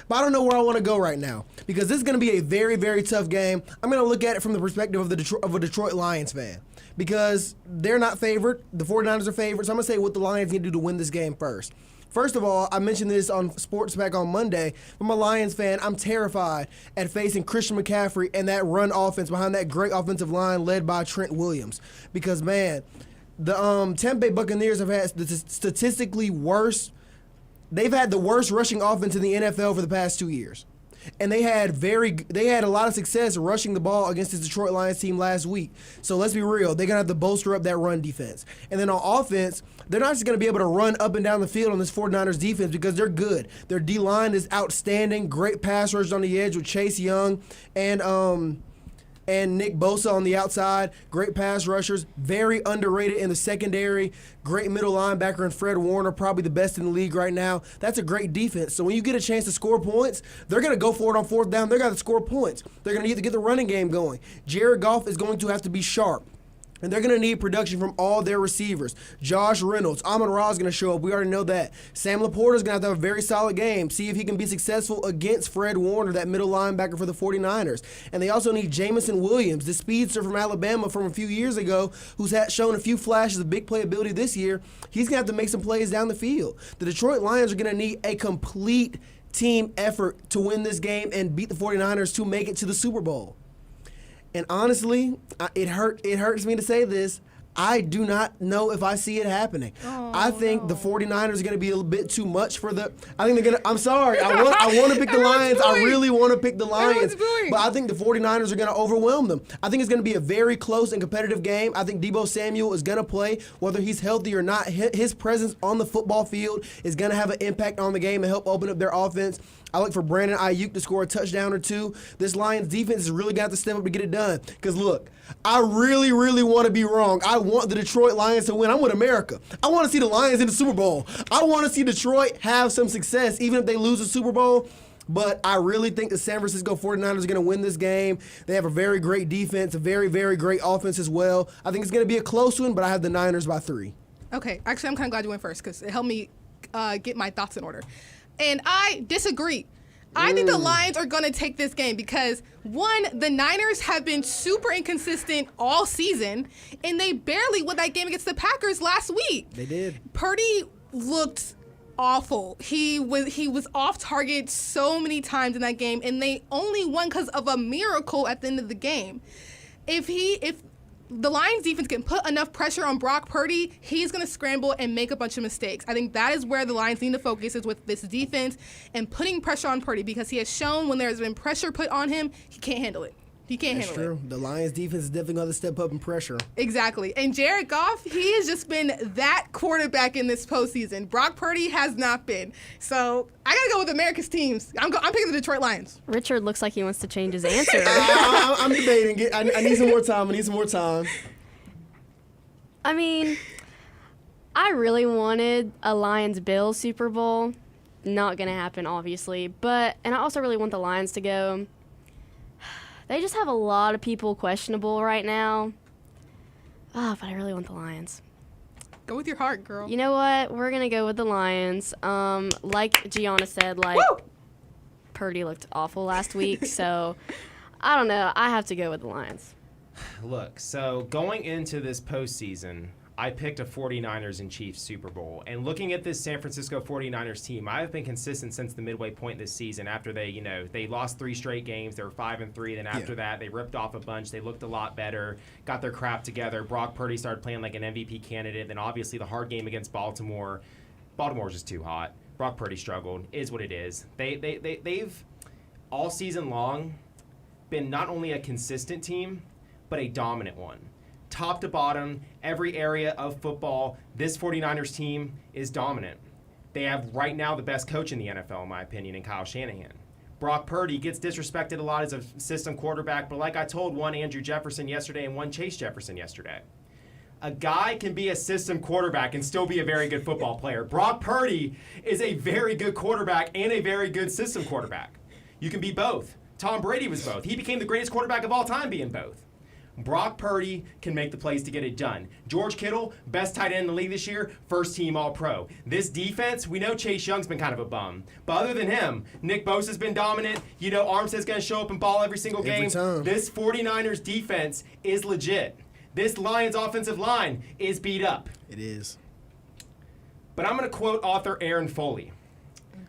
Speaker 10: but I don't know where I want to go right now because this is going to be a very, very tough game. I'm going to look at it from the perspective of a Detroit Lions fan because they're not favored. The 49ers are favored, so I'm going to say what the Lions need to do to win this game first. First of all, I mentioned this on Sports Pack on Monday. I'm a Lions fan. I'm terrified at facing Christian McCaffrey and that run offense behind that great offensive line led by Trent Williams. Because, man, the Tampa Bay Buccaneers have had the statistically worst. They've had the worst rushing offense in the NFL for the past 2 years. And they had a lot of success rushing the ball against this Detroit Lions team last week. So let's be real, they're gonna have to bolster up that run defense. And then on offense, they're not just gonna be able to run up and down the field on this 49ers defense because they're good. Their D line is outstanding, great pass rush on the edge with Chase Young and Nick Bosa on the outside. Great pass rushers, very underrated in the secondary. Great middle linebacker in Fred Warner, probably the best in the league right now. That's a great defense. So when you get a chance to score points, they're going to go for it on fourth down. They're going to score points. They're going to need to get the running game going. Jared Goff is going to have to be sharp. And they're going to need production from all their receivers. Josh Reynolds, Amon-Ra is going to show up. We already know that. Sam Laporta is going to have a very solid game. See if he can be successful against Fred Warner, that middle linebacker for the 49ers. And they also need Jameson Williams, the speedster from Alabama from a few years ago, who's shown a few flashes of big playability this year. He's going to have to make some plays down the field. The Detroit Lions are going to need a complete team effort to win this game and beat the 49ers to make it to the Super Bowl. And honestly, it hurts me to say this. I do not know if I see it happening. I think the 49ers are going to be a little bit too much for the. I think they're going to. I'm sorry. I want to pick the Lions. I really want to pick the Lions. But I think the 49ers are going to overwhelm them. I think it's going to be a very close and competitive game. I think Deebo Samuel is going to play, whether he's healthy or not. His presence on the football field is going to have an impact on the game and help open up their offense. I look for Brandon Ayuk to score a touchdown or two. This Lions defense is really got to step up to get it done. Because, look, I really, really want to be wrong. I want the Detroit Lions to win. I'm with America. I want to see the Lions in the Super Bowl. I want to see Detroit have some success, even if they lose the Super Bowl. But I really think the San Francisco 49ers are going to win this game. They have a very great defense, a very, very great offense as well. I think it's going to be a close one, but I have the Niners by 3.
Speaker 4: Okay, actually, I'm kind of glad you went first because it helped me get my thoughts in order. And I disagree. I think the Lions are going to take this game because, one, the Niners have been super inconsistent all season, and they barely won that game against the Packers last week.
Speaker 10: They did.
Speaker 4: Purdy looked awful. He was off target so many times in that game, and they only won because of a miracle at the end of the game. If the Lions defense can put enough pressure on Brock Purdy, he's going to scramble and make a bunch of mistakes. I think that is where the Lions need to focus, is with this defense and putting pressure on Purdy, because he has shown when there's been pressure put on him, he can't handle it. He can't handle it.
Speaker 10: That's true. The Lions defense is definitely going to step up in pressure.
Speaker 4: Exactly. And Jared Goff, he has just been that quarterback in this postseason. Brock Purdy has not been. So I got to go with America's teams. I'm picking the Detroit Lions.
Speaker 2: Richard looks like he wants to change his answer.
Speaker 10: I'm debating. I need some more time.
Speaker 2: I mean, I really wanted a Lions-Bills Super Bowl. Not going to happen, obviously. And I also really want the Lions to go. They just have a lot of people questionable right now. But I really want the Lions.
Speaker 4: Go with your heart, girl.
Speaker 2: You know what? We're going to go with the Lions. Like Gianna said, Purdy looked awful last week. So, I don't know. I have to go with the Lions.
Speaker 11: Look, so going into this postseason, I picked a 49ers and Chiefs Super Bowl. And looking at this San Francisco 49ers team, I've been consistent since the midway point this season. After they lost 3 straight games, they were 5-3. Then after that, they ripped off a bunch. They looked a lot better, got their crap together. Brock Purdy started playing like an MVP candidate. Then obviously the hard game against Baltimore. Baltimore's just too hot. Brock Purdy struggled. Is what it is. They've all season long been not only a consistent team, but a dominant one. Top to bottom, every area of football, this 49ers team is dominant. They have right now the best coach in the NFL, in my opinion, in Kyle Shanahan. Brock Purdy gets disrespected a lot as a system quarterback, but like I told one Andrew Jefferson yesterday and one Chase Jefferson yesterday, A guy can be a system quarterback and still be a very good football player. Brock Purdy is a very good quarterback and a very good system quarterback. You can be both. Tom Brady was both. He became the greatest quarterback of all time being both. Brock Purdy can make the plays to get it done. George Kittle, best tight end in the league this year, first team All-Pro. This defense, we know Chase Young's been kind of a bum. But other than him, Nick Bosa's been dominant. You know Armstead's going to show up and ball every single game. This 49ers defense is legit. This Lions offensive line is beat up.
Speaker 10: It is.
Speaker 11: But I'm going to quote author Aaron Foley.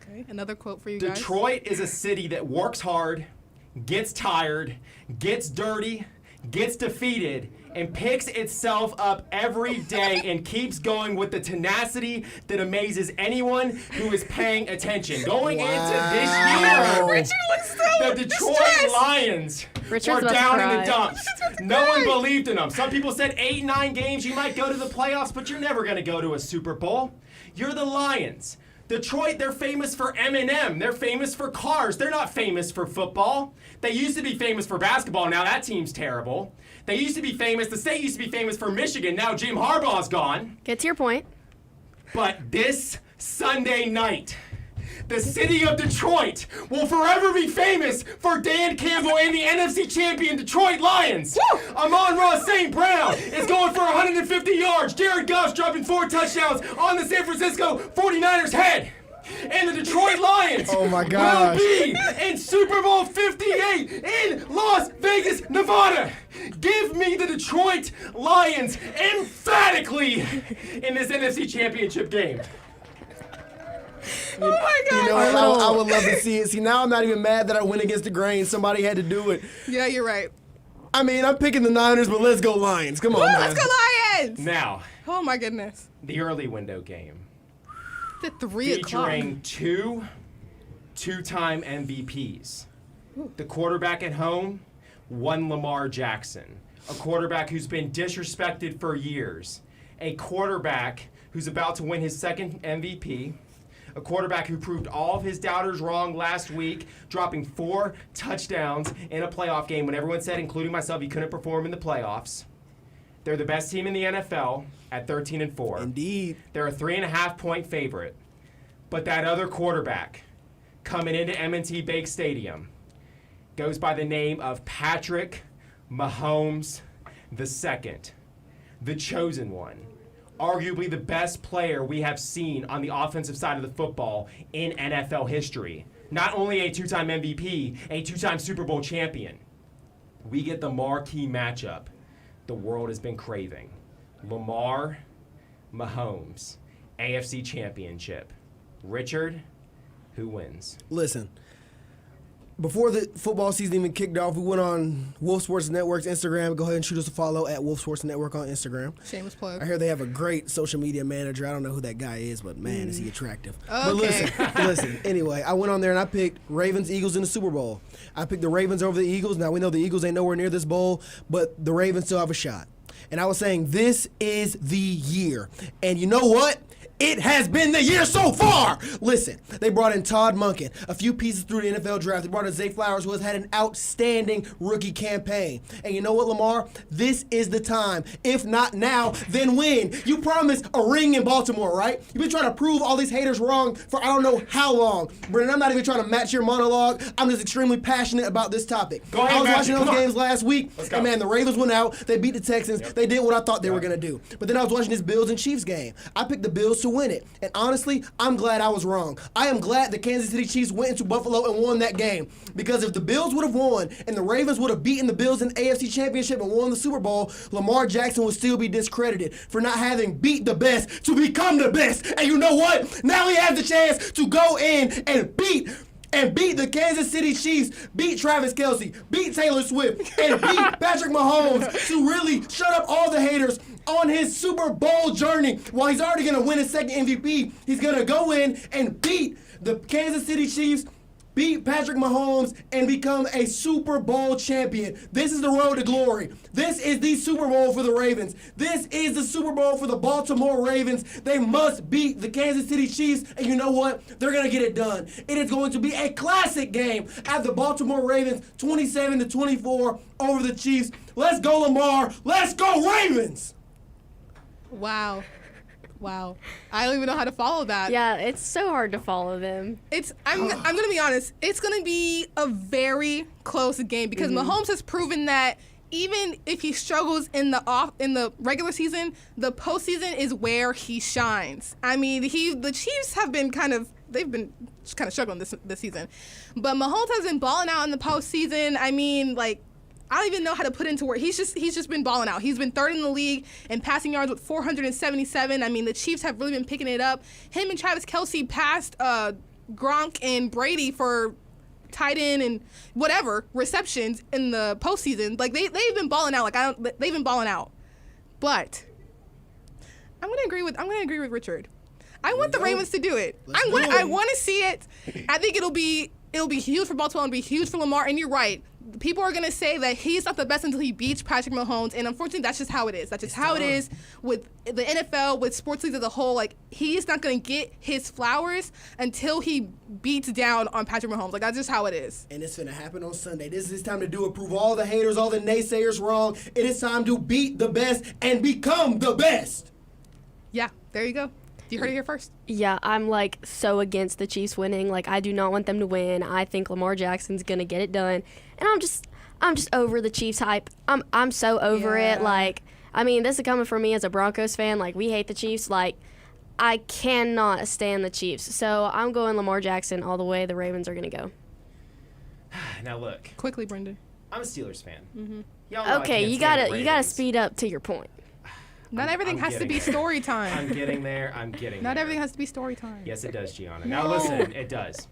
Speaker 4: Okay, another quote for you guys.
Speaker 11: Detroit is a city that works hard, gets tired, gets dirty, gets defeated, and picks itself up every day and keeps going with the tenacity that amazes anyone who is paying attention. Going into this year,
Speaker 4: Richard looks so
Speaker 11: the Detroit
Speaker 4: distressed.
Speaker 11: Lions
Speaker 2: Richard's
Speaker 11: were
Speaker 2: about to
Speaker 11: down in
Speaker 2: cry.
Speaker 11: the dumps. No one believed in them. Some people said 8-9 games, you might go to the playoffs, but you're never going to go to a Super Bowl. You're the Lions. Detroit, they're famous for M&M. They're famous for cars. They're not famous for football. They used to be famous for basketball. Now that team's terrible. They used to be famous. The state used to be famous for Michigan. Now Jim Harbaugh's gone.
Speaker 2: Get to your point.
Speaker 11: But this Sunday night, the city of Detroit will forever be famous for Dan Campbell and the NFC champion Detroit Lions. Amon-Ra St. Brown is going for 150 yards. Jared Goff's dropping 4 touchdowns on the San Francisco 49ers head. And the Detroit Lions will be in Super Bowl 58 in Las Vegas, Nevada. Give me the Detroit Lions emphatically in this NFC championship game.
Speaker 4: Oh my God.
Speaker 10: You know, I would love to see it. See, now I'm not even mad that I went against the grain. Somebody had to do it.
Speaker 4: Yeah, you're right.
Speaker 10: I mean, I'm picking the Niners, but let's go Lions. Come on, man.
Speaker 4: Let's go Lions.
Speaker 11: Now,
Speaker 4: Oh my goodness.
Speaker 11: the early window game.
Speaker 4: It's at 3 o'clock.
Speaker 11: Featuring two-time MVPs. The quarterback at home, one Lamar Jackson. A quarterback who's been disrespected for years. A quarterback who's about to win his second MVP. A quarterback who proved all of his doubters wrong last week, dropping 4 touchdowns in a playoff game when everyone said, including myself, he couldn't perform in the playoffs. They're the best team in the NFL at 13-4.
Speaker 10: Indeed.
Speaker 11: They're a 3.5-point favorite. But that other quarterback coming into M&T Bank Stadium goes by the name of Patrick Mahomes II, the chosen one. Arguably the best player we have seen on the offensive side of the football in NFL history. Not only a 2-time MVP, a 2-time Super Bowl champion. We get the marquee matchup the world has been craving. Lamar, Mahomes, AFC Championship. Richard, who wins?
Speaker 10: Listen, before the football season even kicked off, we went on Wolf Sports Network's Instagram. Go ahead and shoot us a follow at Wolf Sports Network on Instagram.
Speaker 4: Shameless plug.
Speaker 10: I hear they have a great social media manager. I don't know who that guy is, but man, is he attractive. But
Speaker 4: Okay.
Speaker 10: listen. Anyway, I went on there and I picked Ravens, Eagles in the Super Bowl. I picked the Ravens over the Eagles. Now, we know the Eagles ain't nowhere near this bowl, but the Ravens still have a shot. And I was saying, this is the year. And you know what? It has been the year so far. Listen, they brought in Todd Monken, a few pieces through the NFL draft. They brought in Zay Flowers, who has had an outstanding rookie campaign. And you know what, Lamar? This is the time. If not now, then when? You promised a ring in Baltimore, right? You've been trying to prove all these haters wrong for I don't know how long. Brendan, I'm not even trying to match your monologue. I'm just extremely passionate about this topic.
Speaker 11: Go ahead,
Speaker 10: I was
Speaker 11: Matthew,
Speaker 10: watching those
Speaker 11: come on.
Speaker 10: games last week, and man, the Ravens went out. They beat the Texans. They did what I thought they were going to do. But then I was watching this Bills and Chiefs game. I picked the Bills to win it. And honestly, I'm glad I was wrong. I am glad the Kansas City Chiefs went into Buffalo and won that game. Because if the Bills would have won and the Ravens would have beaten the Bills in the AFC Championship and won the Super Bowl, Lamar Jackson would still be discredited for not having beat the best to become the best. And you know what? Now he has the chance to go in and beat the Kansas City Chiefs, beat Travis Kelce, beat Taylor Swift, and beat Patrick Mahomes to really shut up all the haters on his Super Bowl journey. While he's already going to win his second MVP, he's going to go in and beat the Kansas City Chiefs, beat Patrick Mahomes, and become a Super Bowl champion. This is the road to glory. This is the Super Bowl for the Ravens. This is the Super Bowl for the Baltimore Ravens. They must beat the Kansas City Chiefs, and you know what? They're going to get it done. It is going to be a classic game at the Baltimore Ravens, 27-24 over the Chiefs. Let's go, Lamar. Let's go, Ravens.
Speaker 4: Wow. I don't even know how to follow that.
Speaker 2: Yeah, it's so hard to follow them.
Speaker 4: I'm going to be honest. It's going to be a very close game because Mahomes has proven that even if he struggles in the regular season, the postseason is where he shines. I mean, the Chiefs have been they've been kind of struggling this season, but Mahomes has been balling out in the postseason. I mean, like, I don't even know how to put into words. He's just been balling out. He's been third in the league in passing yards with 477. I mean, the Chiefs have really been picking it up. Him and Travis Kelce passed Gronk and Brady for tight end and whatever receptions in the postseason. Like they've been balling out. They've been balling out. But I'm gonna agree with Richard. I want the Ravens to do it. I want to see it. I think it'll be huge for Baltimore and be huge for Lamar. And you're right. People are going to say that he's not the best until he beats Patrick Mahomes, and unfortunately, that's just how it is. That's just how it is with the NFL, with sports leagues as a whole. Like, he's not going to get his flowers until he beats down on Patrick Mahomes. Like, that's just how it is.
Speaker 10: And it's going to happen on Sunday. This is time to do it. Prove all the haters, all the naysayers wrong. It is time to beat the best and become the best.
Speaker 4: Yeah, there you go. You heard it here first.
Speaker 2: Yeah, I'm like so against the Chiefs winning. Like, I do not want them to win. I think Lamar Jackson's gonna get it done, and I'm just over the Chiefs hype. I'm so over it. Like, I mean, this is coming from me as a Broncos fan. Like, we hate the Chiefs. Like, I cannot stand the Chiefs. So I'm going Lamar Jackson all the way. The Ravens are gonna go.
Speaker 11: Now look.
Speaker 4: Quickly, Brendan.
Speaker 11: I'm a Steelers fan.
Speaker 4: Mm-hmm.
Speaker 11: Y'all know
Speaker 2: Okay, you gotta speed up to your point.
Speaker 4: Not everything has to be story time.
Speaker 11: I'm getting there.
Speaker 4: Not everything has to be story time.
Speaker 11: Yes, it does, Gianna.
Speaker 4: No.
Speaker 11: Now listen, it does.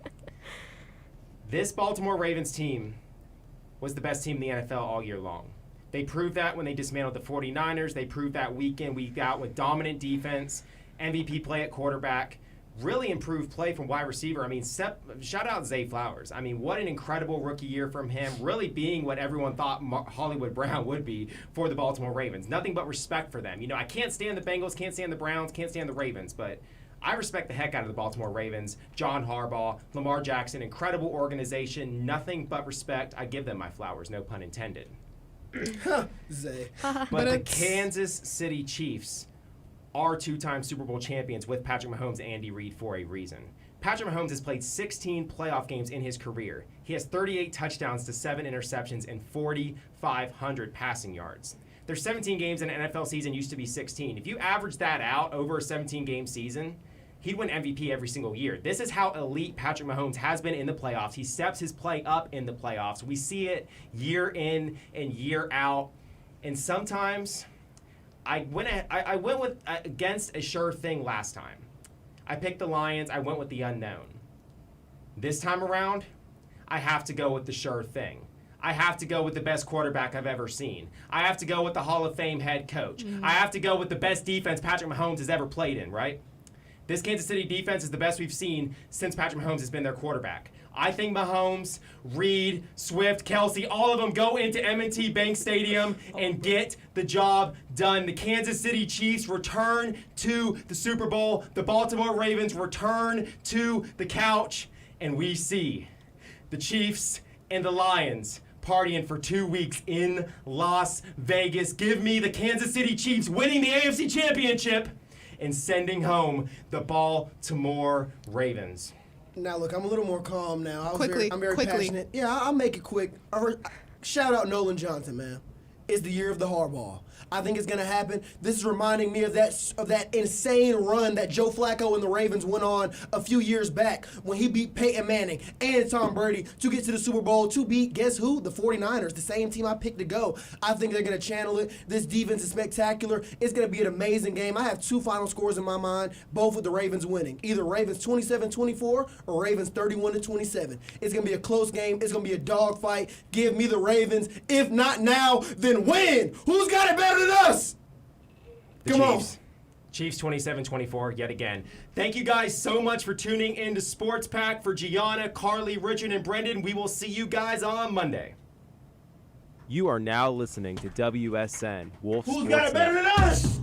Speaker 11: This Baltimore Ravens team was the best team in the NFL all year long. They proved that when they dismantled the 49ers. They proved that week in, week out with dominant defense, MVP play at quarterback, really improved play from wide receiver. I mean, shout out Zay Flowers. I mean, what an incredible rookie year from him, really being what everyone thought Hollywood Brown would be for the Baltimore Ravens. Nothing but respect for them. You know, I can't stand the Bengals, can't stand the Browns, can't stand the Ravens, but I respect the heck out of the Baltimore Ravens. John Harbaugh, Lamar Jackson, incredible organization, nothing but respect. I give them my flowers, no pun intended.
Speaker 10: Zay.
Speaker 11: But the Kansas City Chiefs are two-time Super Bowl champions with Patrick Mahomes and Andy Reid for a reason. Patrick Mahomes has played 16 playoff games in his career. He has 38 touchdowns to 7 interceptions and 4,500 passing yards. There's 17 games in an NFL season, used to be 16. If you average that out over a 17-game season, he'd win MVP every single year. This is how elite Patrick Mahomes has been in the playoffs. He steps his play up in the playoffs. We see it year in and year out. And sometimes I went with against a sure thing last time. I picked the Lions. I went with the unknown. This time around, I have to go with the sure thing. I have to go with the best quarterback I've ever seen. I have to go with the Hall of Fame head coach. I have to go with the best defense Patrick Mahomes has ever played in, right? This Kansas City defense is the best we've seen since Patrick Mahomes has been their quarterback. I think Mahomes, Reed, Swift, Kelce, all of them go into M&T Bank Stadium and get the job done. The Kansas City Chiefs return to the Super Bowl. The Baltimore Ravens return to the couch. And we see the Chiefs and the Lions partying for 2 weeks in Las Vegas. Give me the Kansas City Chiefs winning the AFC Championship and sending home the Baltimore Ravens.
Speaker 10: Now, look, I'm a little more calm now. I'm very
Speaker 4: quickly.
Speaker 10: passionate. Yeah, I'll make it quick. Shout out Nolan Johnson, man. It's the year of the hardball. I think it's going to happen. This is reminding me of that insane run that Joe Flacco and the Ravens went on a few years back when he beat Peyton Manning and Tom Brady to get to the Super Bowl to beat, guess who? The 49ers, the same team I picked to go. I think they're going to channel it. This defense is spectacular. It's going to be an amazing game. I have 2 final scores in my mind, both with the Ravens winning. Either Ravens 27-24 or Ravens 31-27. It's going to be a close game. It's going to be a dogfight. Give me the Ravens. If not now, then when? Who's got it better than us?
Speaker 11: Come on. Chiefs 27-24 yet again. Thank you guys so much for tuning in to Sports Pack. For Gianna, Carly, Richard, and Brendan, we will see you guys on Monday.
Speaker 5: You are now listening to WSN Wolf
Speaker 10: Who's
Speaker 5: Sports
Speaker 10: got it better than us?